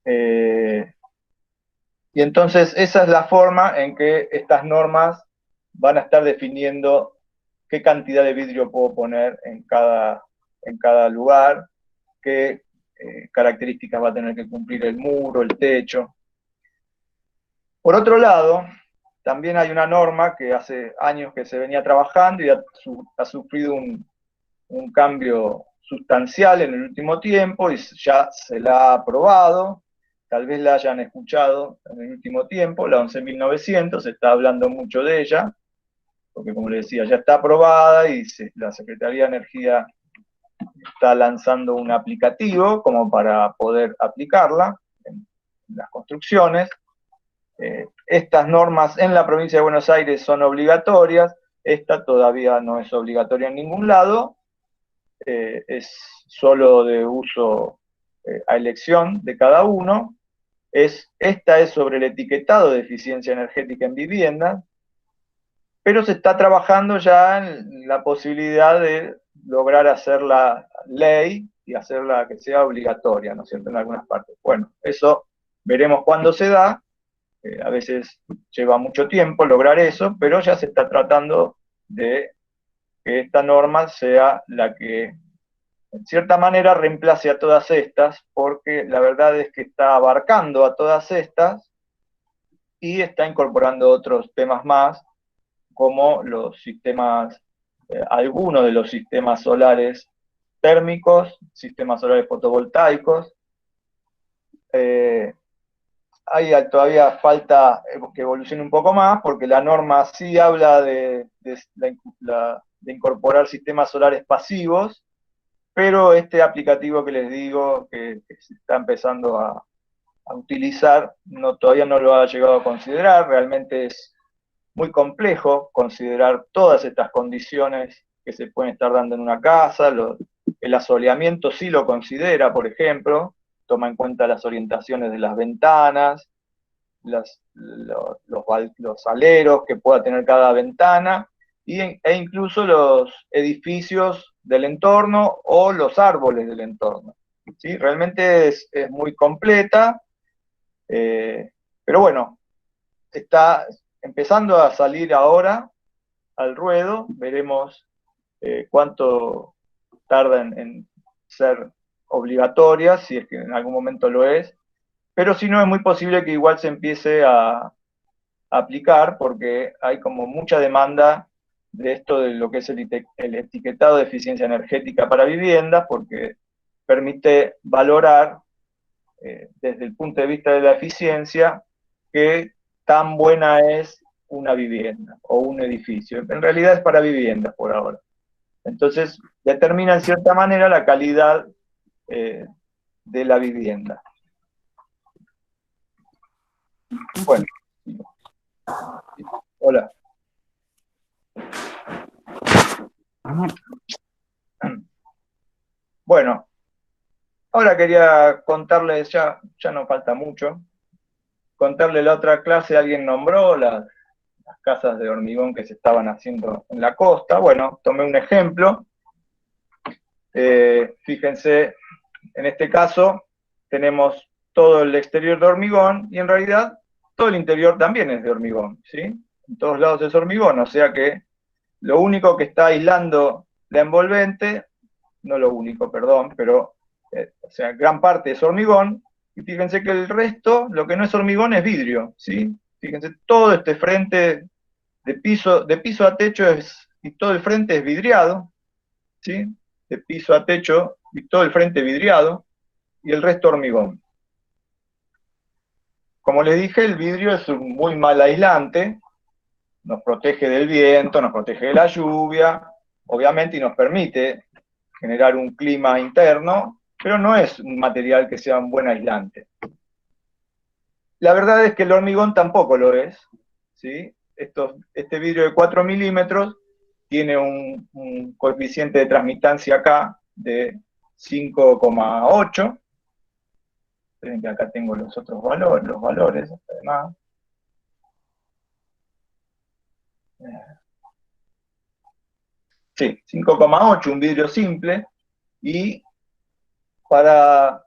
Y entonces esa es la forma en que estas normas van a estar definiendo qué cantidad de vidrio puedo poner en cada lugar, qué características va a tener que cumplir el muro, el techo. Por otro lado, también hay una norma que hace años que se venía trabajando y ha sufrido un cambio sustancial en el último tiempo y ya se la ha aprobado, tal vez la hayan escuchado en el último tiempo, la 11.900, se está hablando mucho de ella, porque como les decía, ya está aprobada y la Secretaría de Energía está lanzando un aplicativo como para poder aplicarla en las construcciones. Estas normas en la provincia de Buenos Aires son obligatorias, esta todavía no es obligatoria en ningún lado, es solo de uso a elección de cada uno. Esta es sobre el etiquetado de eficiencia energética en viviendas, pero se está trabajando ya en la posibilidad de lograr hacerla ley y hacerla que sea obligatoria, ¿no es cierto?, en algunas partes. Bueno, eso veremos cuándo se da. A veces lleva mucho tiempo lograr eso, pero ya se está tratando de que esta norma sea la que en cierta manera reemplace a todas estas, porque la verdad es que está abarcando a todas estas y está incorporando otros temas más, como los sistemas, algunos de los sistemas solares térmicos, sistemas solares fotovoltaicos. Ahí todavía falta que evolucione un poco más, porque la norma sí habla de incorporar sistemas solares pasivos, pero este aplicativo que les digo, que se está empezando a utilizar, todavía no lo ha llegado a considerar. Realmente es muy complejo considerar todas estas condiciones que se pueden estar dando en una casa. El asoleamiento sí lo considera, por ejemplo, toma en cuenta las orientaciones de las ventanas, los aleros que pueda tener cada ventana, e incluso los edificios del entorno o los árboles del entorno. ¿Sí? Realmente es muy completa, pero bueno, está empezando a salir ahora al ruedo. Veremos cuánto tarda en ser obligatoria, si es que en algún momento lo es, pero si no, es muy posible que igual se empiece a aplicar, porque hay como mucha demanda de esto de lo que es el etiquetado de eficiencia energética para viviendas, porque permite valorar desde el punto de vista de la eficiencia qué tan buena es una vivienda o un edificio. En realidad es para viviendas por ahora. Entonces, determina en cierta manera la calidad de la vivienda. Bueno, hola. Bueno, ahora quería contarles, ya no falta mucho, contarle la otra clase. Alguien nombró las casas de hormigón que se estaban haciendo en la costa. Bueno, tomé un ejemplo. Fíjense, en este caso tenemos todo el exterior de hormigón y en realidad todo el interior también es de hormigón, ¿sí? En todos lados es hormigón, o sea que lo único que está aislando la envolvente, no lo único, perdón, pero o sea, gran parte es hormigón, y fíjense que el resto, lo que no es hormigón es vidrio, ¿sí? Fíjense, todo este frente de piso a techo y todo el frente es vidriado, ¿sí? De piso a techo y todo el frente vidriado, y el resto hormigón. Como les dije, el vidrio es un muy mal aislante, nos protege del viento, nos protege de la lluvia, obviamente, y nos permite generar un clima interno, pero no es un material que sea un buen aislante. La verdad es que el hormigón tampoco lo es, ¿sí? Este vidrio de 4 milímetros tiene un coeficiente de transmitancia acá de 5,8. Esperen que acá tengo los otros valores, además. Sí, 5,8, un vidrio simple. Y para,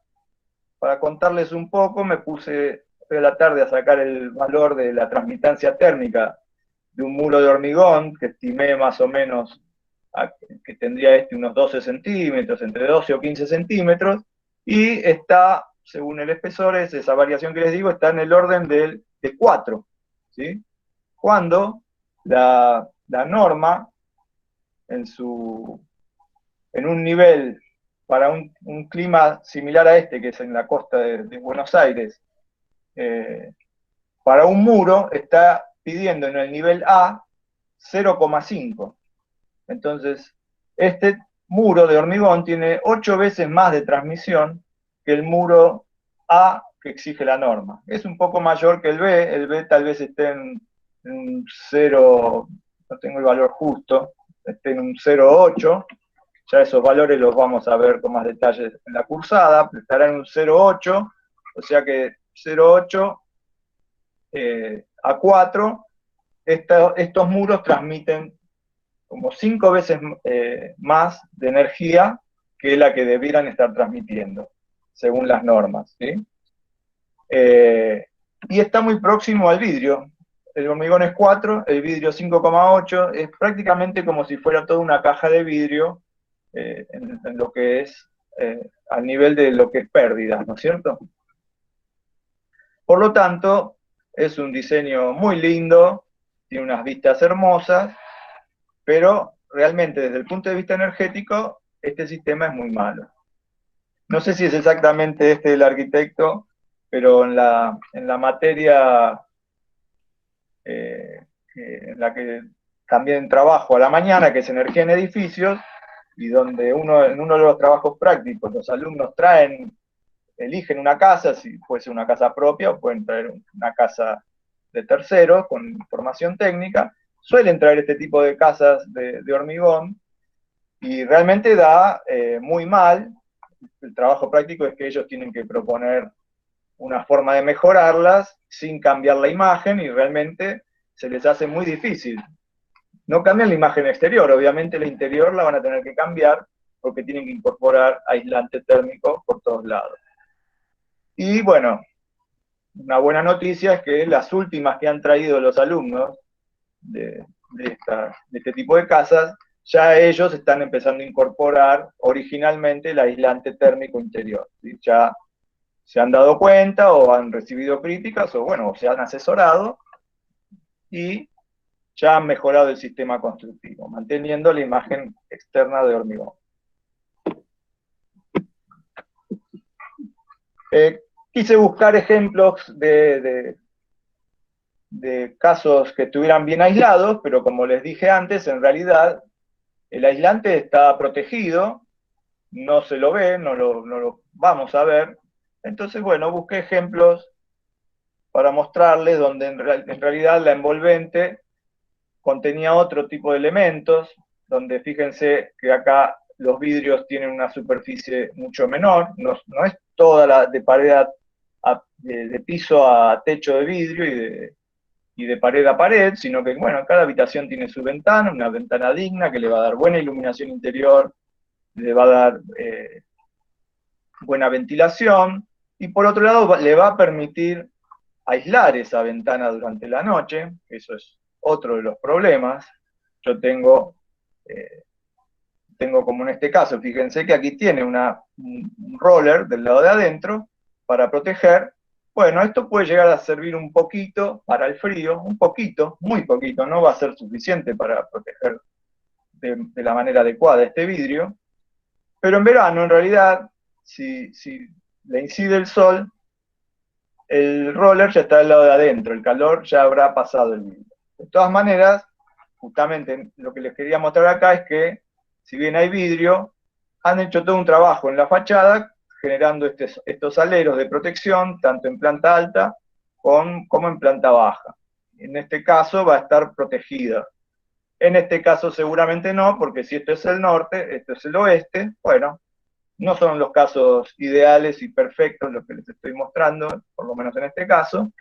para contarles un poco, me puse hoy a la tarde a sacar el valor de la transmitancia térmica de un muro de hormigón, que estimé más o menos que tendría unos 12 centímetros, entre 12 o 15 centímetros, y está, según el espesor, esa variación que les digo, está en el orden de 4, ¿sí? Cuando la norma, en un nivel para un clima similar a este, que es en la costa de Buenos Aires, para un muro está pidiendo en el nivel A 0,5. Entonces, este muro de hormigón tiene 8 veces más de transmisión que el muro A que exige la norma. Es un poco mayor que el B tal vez esté en 0, no tengo el valor justo, esté en un 0,8. Ya esos valores los vamos a ver con más detalles en la cursada, estará en un 0,8, o sea que 0,8 a 4, estos muros transmiten como 5 veces más de energía que la que debieran estar transmitiendo, según las normas, ¿sí? Y está muy próximo al vidrio. El hormigón es 4, el vidrio 5,8, es prácticamente como si fuera toda una caja de vidrio en lo que es al nivel de lo que es pérdida, ¿no es cierto? Por lo tanto, es un diseño muy lindo, tiene unas vistas hermosas, pero realmente desde el punto de vista energético, este sistema es muy malo. No sé si es exactamente este el arquitecto, pero en la materia en la que también trabajo a la mañana, que es energía en edificios, y donde en uno de los trabajos prácticos los alumnos eligen una casa, si fuese una casa propia, o pueden traer una casa de terceros con formación técnica, suelen traer este tipo de casas de hormigón, y realmente da muy mal. El trabajo práctico es que ellos tienen que proponer una forma de mejorarlas sin cambiar la imagen, y realmente se les hace muy difícil. No cambian la imagen exterior, obviamente la interior la van a tener que cambiar porque tienen que incorporar aislante térmico por todos lados. Y bueno, una buena noticia es que las últimas que han traído los alumnos de este tipo de casas, ya ellos están empezando a incorporar originalmente el aislante térmico interior, ¿sí? Ya se han dado cuenta o han recibido críticas o bueno, se han asesorado y ya han mejorado el sistema constructivo, manteniendo la imagen externa de hormigón. Quise buscar ejemplos de casos que estuvieran bien aislados, pero como les dije antes, en realidad el aislante está protegido, no se lo ve, no lo vamos a ver. Entonces, bueno, busqué ejemplos para mostrarles donde en realidad la envolvente contenía otro tipo de elementos. donde fíjense que acá los vidrios tienen una superficie mucho menor, no es toda la de pared de piso a techo de vidrio y de pared a pared, sino que, bueno, cada habitación tiene su ventana, una ventana digna que le va a dar buena iluminación interior, le va a dar buena ventilación, y por otro lado le va a permitir aislar esa ventana durante la noche. Eso es otro de los problemas. Yo tengo como en este caso, fíjense que aquí tiene un roller del lado de adentro para proteger. Bueno, esto puede llegar a servir un poquito para el frío, un poquito, muy poquito, no va a ser suficiente para proteger de la manera adecuada este vidrio, pero en verano, en realidad, si le incide el sol, el roller ya está del lado de adentro, el calor ya habrá pasado el vidrio. De todas maneras, justamente lo que les quería mostrar acá es que, si bien hay vidrio, han hecho todo un trabajo en la fachada, generando estos aleros de protección, tanto en planta alta como en planta baja. En este caso va a estar protegida. En este caso seguramente no, porque si esto es el norte, esto es el oeste, bueno, no son los casos ideales y perfectos los que les estoy mostrando, por lo menos en este caso,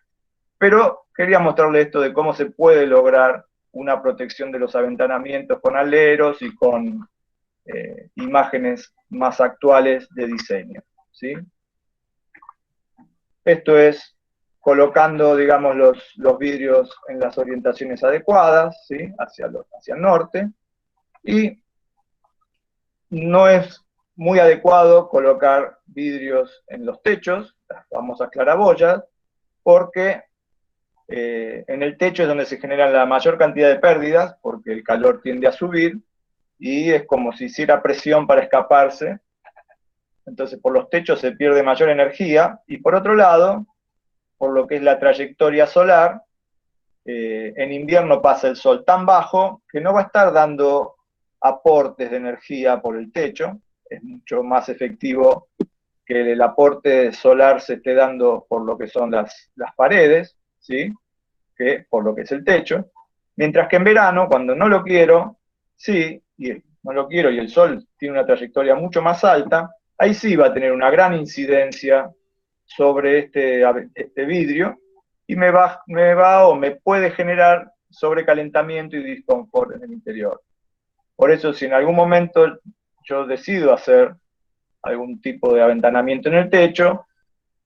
pero quería mostrarles esto de cómo se puede lograr una protección de los aventanamientos con aleros y con imágenes más actuales de diseño, ¿sí? Esto es colocando, digamos, los vidrios en las orientaciones adecuadas, ¿sí? Hacia el norte, y no es muy adecuado colocar vidrios en los techos, las famosas claraboyas, porque en el techo es donde se generan la mayor cantidad de pérdidas, porque el calor tiende a subir, y es como si hiciera presión para escaparse. Entonces por los techos se pierde mayor energía, y por otro lado, por lo que es la trayectoria solar, en invierno pasa el sol tan bajo que no va a estar dando aportes de energía por el techo. Es mucho más efectivo que el aporte solar se esté dando por lo que son las paredes, ¿sí? Que por lo que es el techo. Mientras que en verano, cuando no lo quiero, sí, y no lo quiero y el sol tiene una trayectoria mucho más alta, ahí sí va a tener una gran incidencia sobre este vidrio, y me va o me puede generar sobrecalentamiento y disconfort en el interior. Por eso, si en algún momento yo decido hacer algún tipo de aventanamiento en el techo,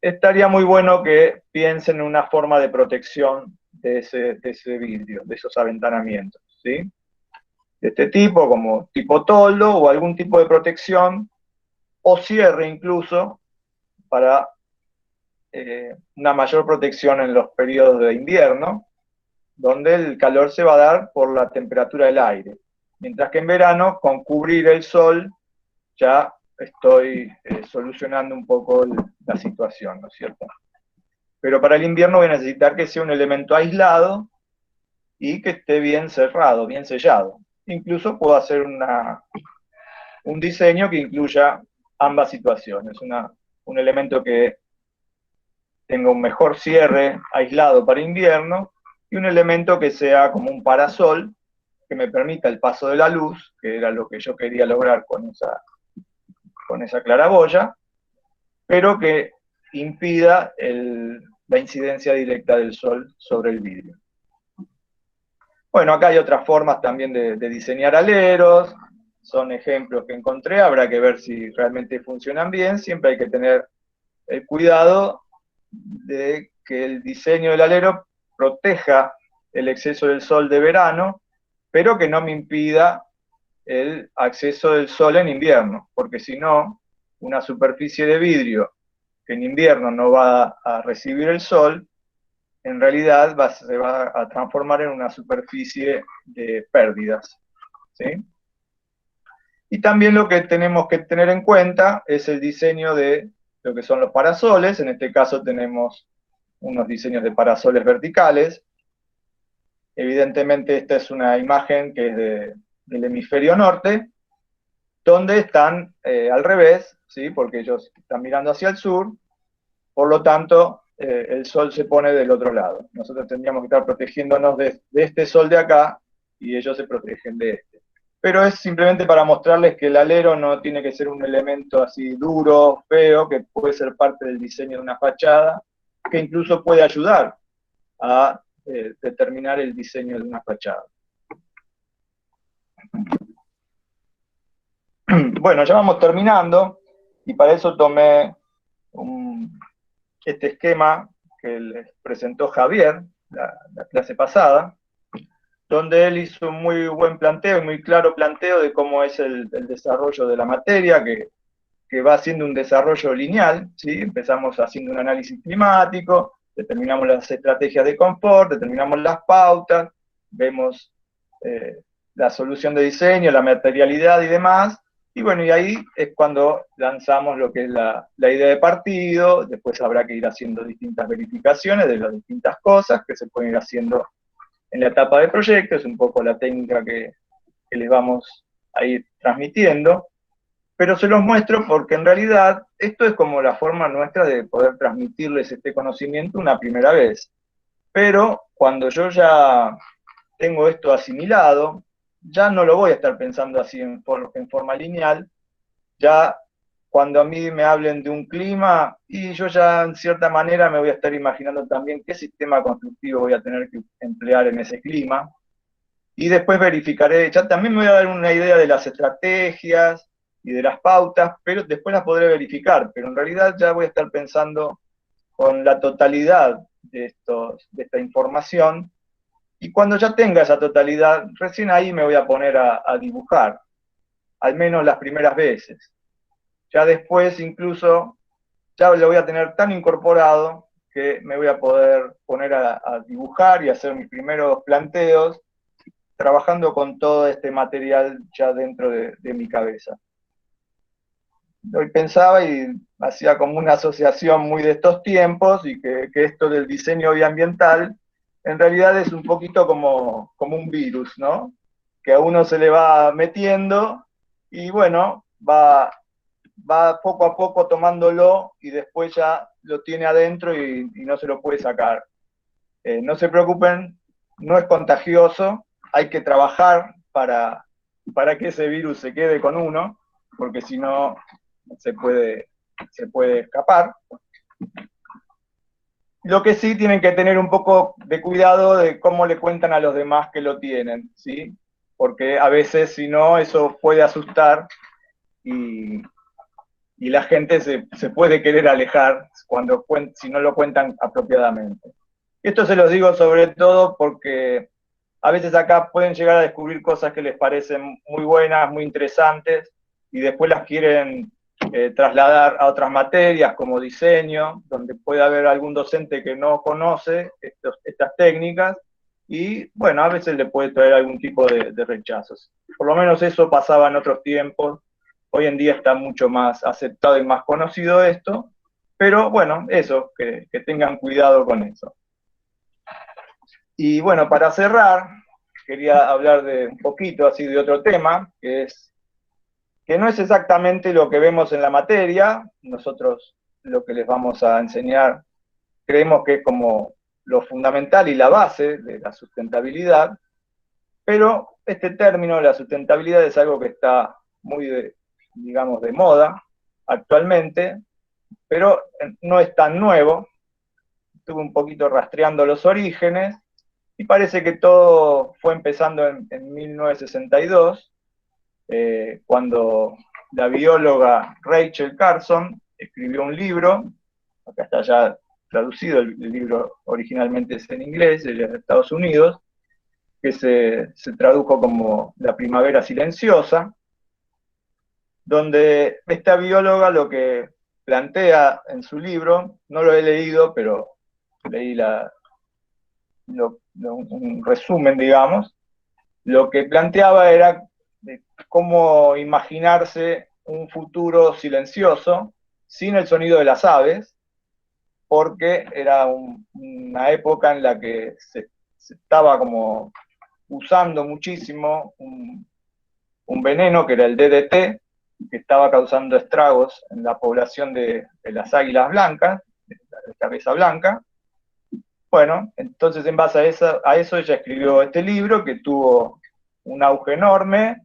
estaría muy bueno que piensen en una forma de protección de ese vidrio, de esos aventanamientos, ¿sí? De este tipo, como tipo toldo o algún tipo de protección, o cierre incluso, para una mayor protección en los periodos de invierno, donde el calor se va a dar por la temperatura del aire. Mientras que en verano, con cubrir el sol, ya estoy solucionando un poco la situación, ¿no es cierto? Pero para el invierno voy a necesitar que sea un elemento aislado y que esté bien cerrado, bien sellado. Incluso puedo hacer un diseño que incluya ambas situaciones. Un elemento que tenga un mejor cierre aislado para invierno, y un elemento que sea como un parasol, que me permita el paso de la luz, que era lo que yo quería lograr con esa claraboya, pero que impida la incidencia directa del sol sobre el vidrio. Bueno, acá hay otras formas también de diseñar aleros, son ejemplos que encontré, habrá que ver si realmente funcionan bien. Siempre hay que tener el cuidado de que el diseño del alero proteja el exceso del sol de verano, pero que no me impida el acceso del sol en invierno, porque si no, una superficie de vidrio que en invierno no va a recibir el sol, en realidad se va a transformar en una superficie de pérdidas, ¿sí? Y también lo que tenemos que tener en cuenta es el diseño de lo que son los parasoles. En este caso tenemos unos diseños de parasoles verticales. Evidentemente esta es una imagen que es del hemisferio norte, donde están al revés, ¿sí? Porque ellos están mirando hacia el sur, por lo tanto el sol se pone del otro lado. Nosotros tendríamos que estar protegiéndonos de este sol de acá, y ellos se protegen de este. pero es simplemente para mostrarles que el alero no tiene que ser un elemento así duro, feo, que puede ser parte del diseño de una fachada, que incluso puede ayudar a determinar el diseño de una fachada. Bueno, ya vamos terminando, y para eso tomé este esquema que les presentó Javier la clase pasada, donde él hizo un muy buen planteo y muy claro planteo de cómo es el desarrollo de la materia, que va haciendo un desarrollo lineal, ¿sí? Empezamos haciendo un análisis climático, determinamos las estrategias de confort, determinamos las pautas, vemos la solución de diseño, la materialidad y demás, y bueno, y ahí es cuando lanzamos lo que es la idea de partido. Después habrá que ir haciendo distintas verificaciones de las distintas cosas que se pueden ir haciendo en la etapa de proyecto. Es un poco la técnica que les vamos a ir transmitiendo, pero se los muestro porque en realidad esto es como la forma nuestra de poder transmitirles este conocimiento una primera vez. Pero cuando yo ya tengo esto asimilado, ya no lo voy a estar pensando así en forma lineal. Ya cuando a mí me hablen de un clima, y yo ya en cierta manera me voy a estar imaginando también qué sistema constructivo voy a tener que emplear en ese clima, y después verificaré, ya también me voy a dar una idea de las estrategias y de las pautas, pero después las podré verificar, pero en realidad ya voy a estar pensando con la totalidad de esta información, y cuando ya tenga esa totalidad, recién ahí me voy a poner a dibujar, al menos las primeras veces. Ya después incluso ya lo voy a tener tan incorporado que me voy a poder poner a dibujar y hacer mis primeros planteos, trabajando con todo este material ya dentro de mi cabeza. Hoy pensaba y hacía como una asociación muy de estos tiempos, y que esto del diseño bioambiental en realidad es un poquito como un virus, ¿no? Que a uno se le va metiendo y bueno, va poco a poco tomándolo, y después ya lo tiene adentro y no se lo puede sacar. No se preocupen, no es contagioso, hay que trabajar para que ese virus se quede con uno, porque si no se puede escapar. Lo que sí tienen que tener un poco de cuidado de cómo le cuentan a los demás que lo tienen, ¿sí? Porque a veces, si no, eso puede asustar, y la gente se puede querer alejar si no lo cuentan apropiadamente. Esto se los digo sobre todo porque a veces acá pueden llegar a descubrir cosas que les parecen muy buenas, muy interesantes, y después las quieren trasladar a otras materias como diseño, donde puede haber algún docente que no conoce estas técnicas, y bueno, a veces le puede traer algún tipo de rechazos. Por lo menos eso pasaba en otros tiempos. Hoy en día está mucho más aceptado y más conocido esto, pero bueno, eso, que tengan cuidado con eso. Y bueno, para cerrar, quería hablar de un poquito así de otro tema, que no es exactamente lo que vemos en la materia. Nosotros lo que les vamos a enseñar creemos que es como lo fundamental y la base de la sustentabilidad, pero este término, la sustentabilidad, es algo que está muy, digamos, de moda actualmente, pero no es tan nuevo. Estuve un poquito rastreando los orígenes, y parece que todo fue empezando en 1962, cuando la bióloga Rachel Carson escribió un libro. Acá está ya traducido, el libro originalmente es en inglés, de Estados Unidos, que se tradujo como La primavera silenciosa, donde esta bióloga lo que plantea en su libro, no lo he leído, pero leí un resumen, digamos. Lo que planteaba era cómo imaginarse un futuro silencioso, sin el sonido de las aves, porque era una época en la que se estaba como usando muchísimo un veneno que era el DDT, que estaba causando estragos en la población de las águilas blancas, de cabeza blanca. Bueno, entonces en base a eso ella escribió este libro, que tuvo un auge enorme,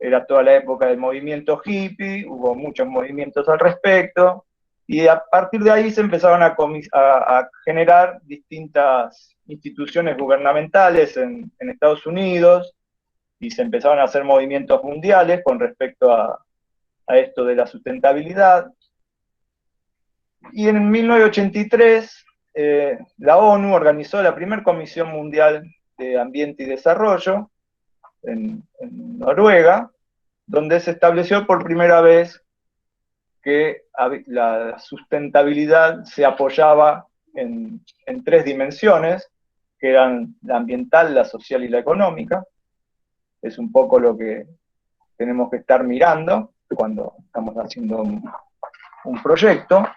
era toda la época del movimiento hippie, hubo muchos movimientos al respecto, y a partir de ahí se empezaron a generar distintas instituciones gubernamentales en Estados Unidos, y se empezaron a hacer movimientos mundiales con respecto a esto de la sustentabilidad. Y en 1983, la ONU organizó la primera Comisión Mundial de Ambiente y Desarrollo en Noruega, donde se estableció por primera vez que la sustentabilidad se apoyaba en 3 dimensiones, que eran la ambiental, la social y la económica. Es un poco lo que tenemos que estar mirando cuando estamos haciendo un proyecto.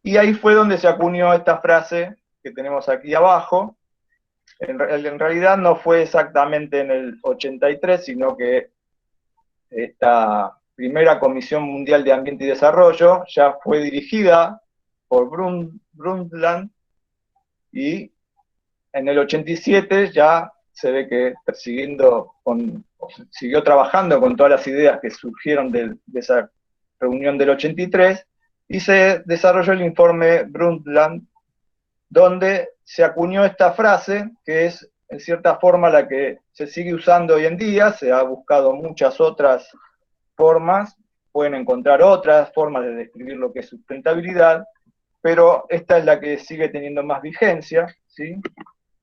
Y ahí fue donde se acuñó esta frase que tenemos aquí abajo. En realidad no fue exactamente en el 83, sino que esta primera Comisión Mundial de Ambiente y Desarrollo ya fue dirigida por Brundtland, y en el 87 ya se ve que siguió trabajando con todas las ideas que surgieron de esa reunión del 83, y se desarrolló el informe Brundtland, donde se acuñó esta frase, que es en cierta forma la que se sigue usando hoy en día. Se ha buscado muchas otras formas, pueden encontrar otras formas de describir lo que es sustentabilidad, pero esta es la que sigue teniendo más vigencia, ¿sí?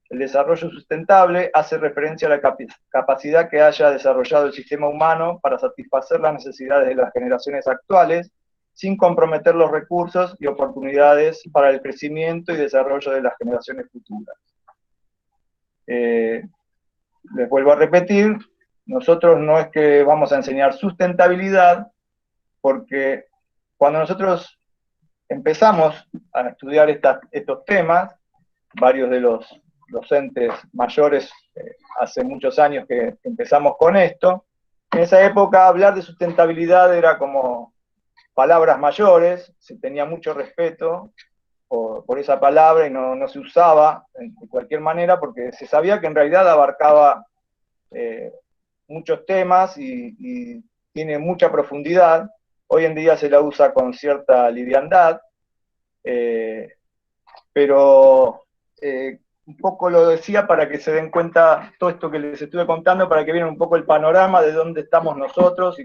El desarrollo sustentable hace referencia a la capacidad que haya desarrollado el sistema humano para satisfacer las necesidades de las generaciones actuales, sin comprometer los recursos y oportunidades para el crecimiento y desarrollo de las generaciones futuras. Les vuelvo a repetir, nosotros no es que vamos a enseñar sustentabilidad, porque cuando nosotros empezamos a estudiar estos temas, varios de los docentes mayores, hace muchos años que empezamos con esto, en esa época hablar de sustentabilidad era como palabras mayores, se tenía mucho respeto por esa palabra y no se usaba de cualquier manera, porque se sabía que en realidad abarcaba muchos temas y tiene mucha profundidad. Hoy en día se la usa con cierta liviandad, pero un poco lo decía para que se den cuenta todo esto que les estuve contando, para que vean un poco el panorama de dónde estamos nosotros,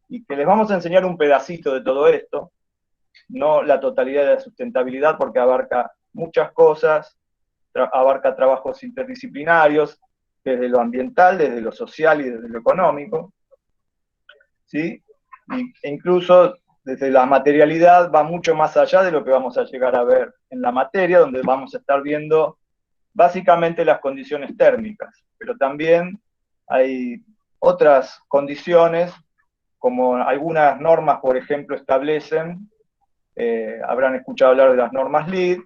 y que les vamos a enseñar un pedacito de todo esto, no la totalidad de la sustentabilidad, porque abarca muchas cosas, abarca trabajos interdisciplinarios, desde lo ambiental, desde lo social y desde lo económico, ¿sí? E incluso desde la materialidad va mucho más allá de lo que vamos a llegar a ver en la materia, donde vamos a estar viendo básicamente las condiciones térmicas, pero también hay otras condiciones, como algunas normas, por ejemplo, establecen, habrán escuchado hablar de las normas LEED,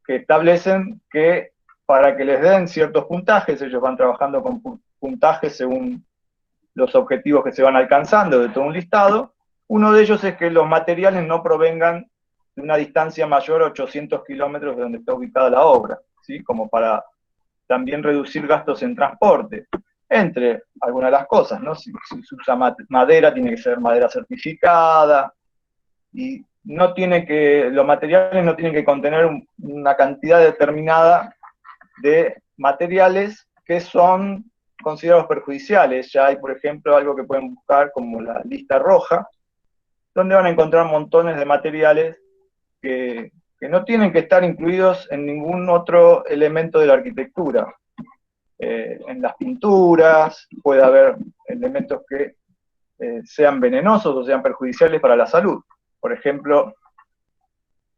que establecen que para que les den ciertos puntajes, ellos van trabajando con puntajes según los objetivos que se van alcanzando de todo un listado. Uno de ellos es que los materiales no provengan de una distancia mayor a 800 kilómetros de donde está ubicada la obra, ¿sí? Como para también reducir gastos en transporte, entre algunas de las cosas, ¿no? Si se usa madera, tiene que ser madera certificada, y los materiales no tienen que contener una cantidad determinada de materiales que son considerados perjudiciales. Ya hay, por ejemplo, algo que pueden buscar como la lista roja, donde van a encontrar montones de materiales que no tienen que estar incluidos en ningún otro elemento de la arquitectura. En las pinturas puede haber elementos que sean venenosos o sean perjudiciales para la salud. Por ejemplo,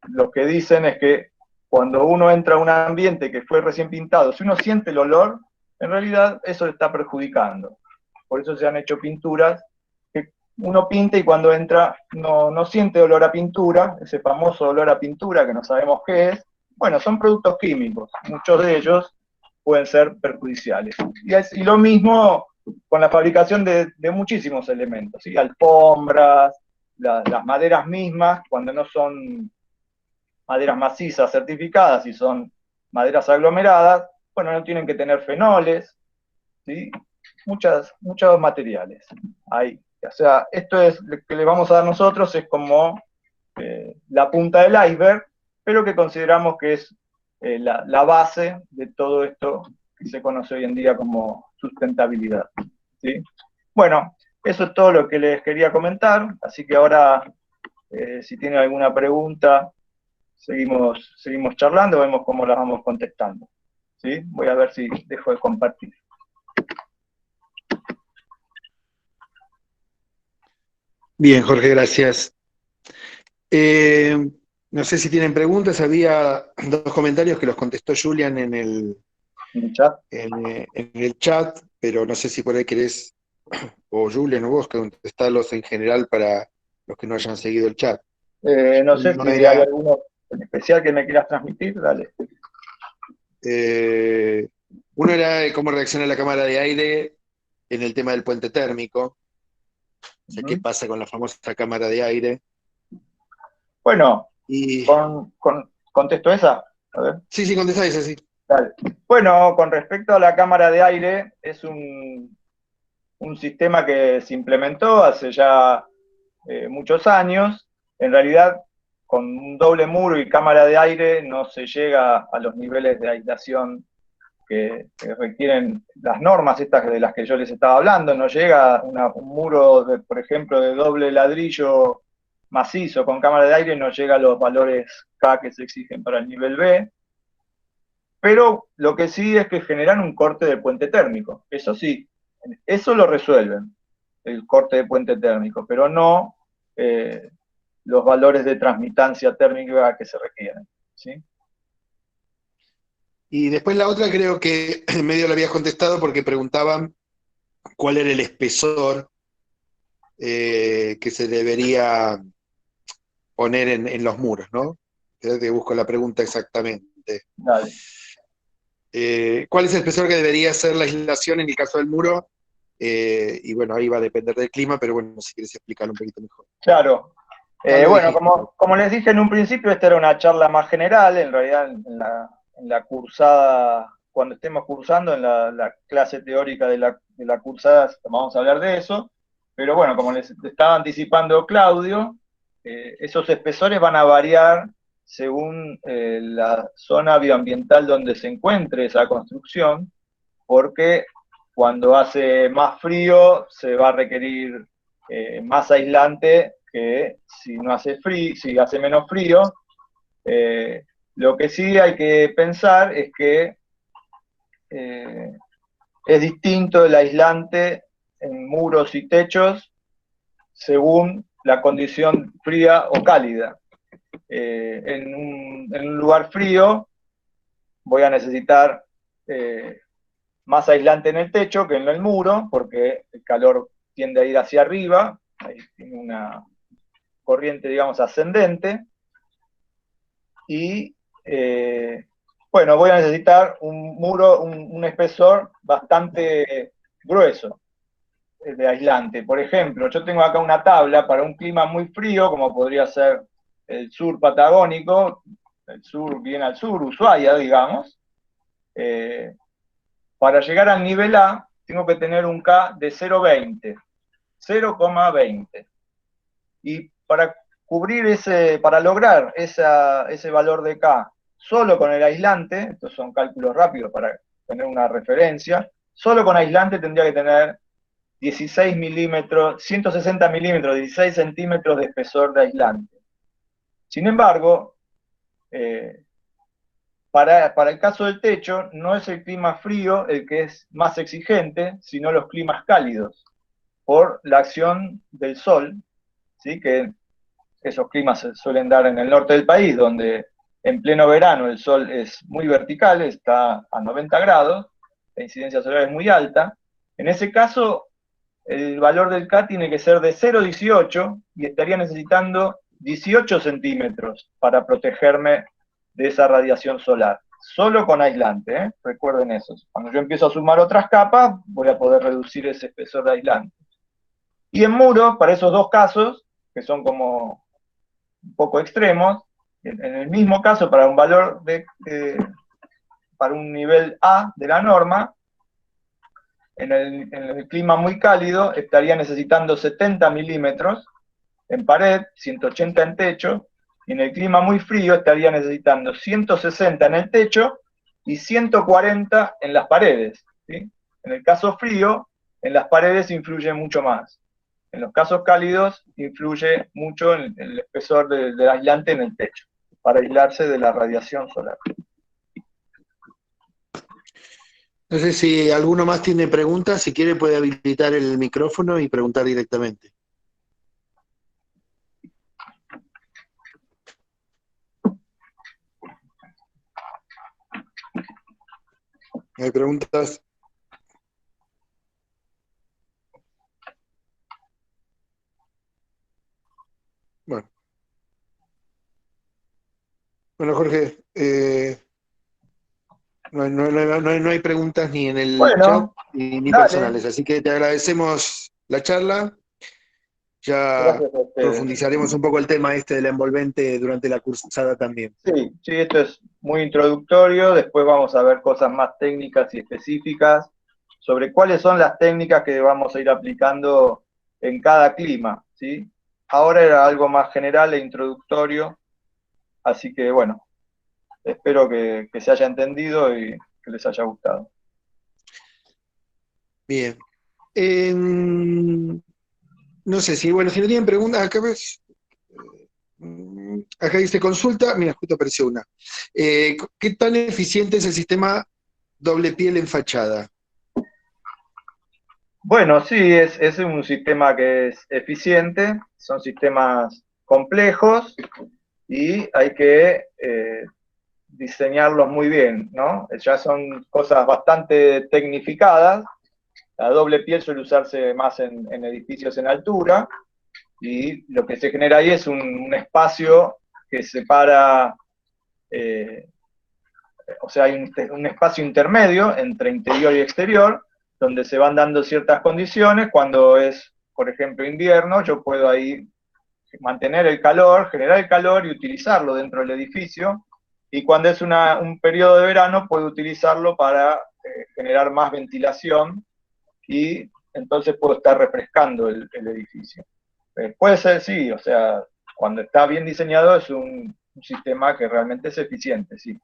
lo que dicen es que cuando uno entra a un ambiente que fue recién pintado, si uno siente el olor, en realidad eso le está perjudicando. Por eso se han hecho pinturas que uno pinta y cuando entra no siente olor a pintura, ese famoso olor a pintura que no sabemos qué es. Bueno, son productos químicos, muchos de ellos pueden ser perjudiciales. Y lo mismo con la fabricación de muchísimos elementos, ¿sí? Alfombras, las maderas mismas, cuando no son maderas macizas certificadas y son maderas aglomeradas, bueno, no tienen que tener fenoles, ¿sí? muchos materiales ahí. O sea, esto es lo que le vamos a dar nosotros, es como la punta del iceberg, pero que consideramos que es la base de todo esto que se conoce hoy en día como sustentabilidad. ¿Sí? Bueno, eso es todo lo que les quería comentar, así que ahora, si tienen alguna pregunta, seguimos charlando, vemos cómo las vamos contestando. ¿Sí? Voy a ver si dejo de compartir. Bien, Jorge, gracias. No sé si tienen preguntas, había dos comentarios que los contestó Julian ¿En el chat? en el chat, pero no sé si por ahí querés, o Julian o vos, contestarlos en general para los que no hayan seguido el chat. No sé Uno si hay era, alguno en especial que me quieras transmitir, dale. eh, uno era cómo reacciona la cámara de aire en el tema del puente térmico, o sea, qué Uh-huh. pasa con la famosa cámara de aire. Bueno, Y contesto esa. A ver. sí, sí, contestá esa, sí. Dale. Bueno, con respecto a la cámara de aire, es un sistema que se implementó hace ya muchos años. En realidad, con un doble muro y cámara de aire no se llega a los niveles de aislación que requieren las normas estas de las que yo les estaba hablando. No llega un muro, por ejemplo, de doble ladrillo macizo con cámara de aire, no llega a los valores K que se exigen para el nivel B. Pero lo que sí es que generan un corte de puente térmico. Eso sí, eso lo resuelven, el corte de puente térmico, pero no los valores de transmitancia térmica que se requieren. ¿Sí? Y después la otra creo que en medio la habías contestado porque preguntaban cuál era el espesor que se debería poner en los muros, ¿no? Te busco la pregunta exactamente. Dale. ¿Cuál es el espesor que debería ser la aislación en el caso del muro? Y bueno, ahí va a depender del clima, pero bueno, si quieres explicarlo un poquito mejor. Claro. Ya lo Bueno, dijiste, pero... como les dije en un principio, esta era una charla más general, en realidad en la cursada, cuando estemos cursando, en la clase teórica de la cursada, vamos a hablar de eso, pero bueno, como les estaba anticipando Claudio, esos espesores van a variar según la zona bioambiental donde se encuentre esa construcción, porque cuando hace más frío se va a requerir más aislante que si no hace frío, si hace menos frío. Lo que sí hay que pensar es que eh, es distinto el aislante en muros y techos según la condición fría o cálida. En un lugar frío voy a necesitar más aislante en el techo que en el muro, porque el calor tiende a ir hacia arriba, ahí tiene una corriente, digamos, ascendente, y bueno, voy a necesitar un muro, un espesor bastante grueso de aislante. Por ejemplo, yo tengo acá una tabla para un clima muy frío, como podría ser el sur patagónico, el sur, bien al sur, Ushuaia, digamos. Para llegar al nivel A, tengo que tener un K de 0,20. 0,20. Y para cubrir para lograr ese valor de K solo con el aislante, estos son cálculos rápidos para tener una referencia, solo con aislante tendría que tener 16 milímetros, 160 milímetros, 16 centímetros de espesor de aislante. Sin embargo, para el caso del techo, no es el clima frío el que es más exigente, sino los climas cálidos, por la acción del sol, ¿sí? Que esos climas se suelen dar en el norte del país, donde en pleno verano el sol es muy vertical, está a 90 grados, la incidencia solar es muy alta. En ese caso, el valor del K tiene que ser de 0,18 y estaría necesitando 18 centímetros para protegerme de esa radiación solar. Solo con aislante, ¿eh? Recuerden eso. Cuando yo empiezo a sumar otras capas, voy a poder reducir ese espesor de aislante. Y en muro, para esos dos casos, que son como un poco extremos, en el mismo caso, para un valor para un nivel A de la norma, en el clima muy cálido estaría necesitando 70 milímetros en pared, 180 en techo, y en el clima muy frío estaría necesitando 160 en el techo y 140 en las paredes. ¿Sí? En el caso frío, en las paredes influye mucho más. En los casos cálidos influye mucho en el espesor del aislante en el techo, para aislarse de la radiación solar. No sé si alguno más tiene preguntas, si quiere puede habilitar el micrófono y preguntar directamente. ¿Hay preguntas? Bueno. Bueno, Jorge, no hay preguntas ni en el chat Bueno, ni dale. personales, así que te agradecemos la charla. Ya Gracias a ustedes. profundizaremos un poco el tema este de la envolvente durante la cursada también. Sí, sí, esto es muy introductorio. Después vamos a ver cosas más técnicas y específicas sobre cuáles son las técnicas que vamos a ir aplicando en cada clima, ¿sí? Ahora era algo más general e introductorio, así que bueno, espero que se haya entendido y que les haya gustado. Bien. No sé si, bueno, si no tienen preguntas, acá ves. Acá dice consulta, mira, justo apareció una. ¿Qué tan eficiente es el sistema doble piel en fachada? Bueno, sí, es un sistema que es eficiente, son sistemas complejos y hay que diseñarlos muy bien, ¿no? Ya son cosas bastante tecnificadas. La doble piel suele usarse más en edificios en altura y lo que se genera ahí es un espacio que separa, o sea, hay un espacio intermedio entre interior y exterior, donde se van dando ciertas condiciones. Cuando es, por ejemplo, invierno, yo puedo ahí mantener el calor, generar el calor y utilizarlo dentro del edificio. Y cuando es un periodo de verano, puedo utilizarlo para generar más ventilación y entonces puedo estar refrescando el edificio. Puede ser, sí, o sea, cuando está bien diseñado es un sistema que realmente es eficiente, sí.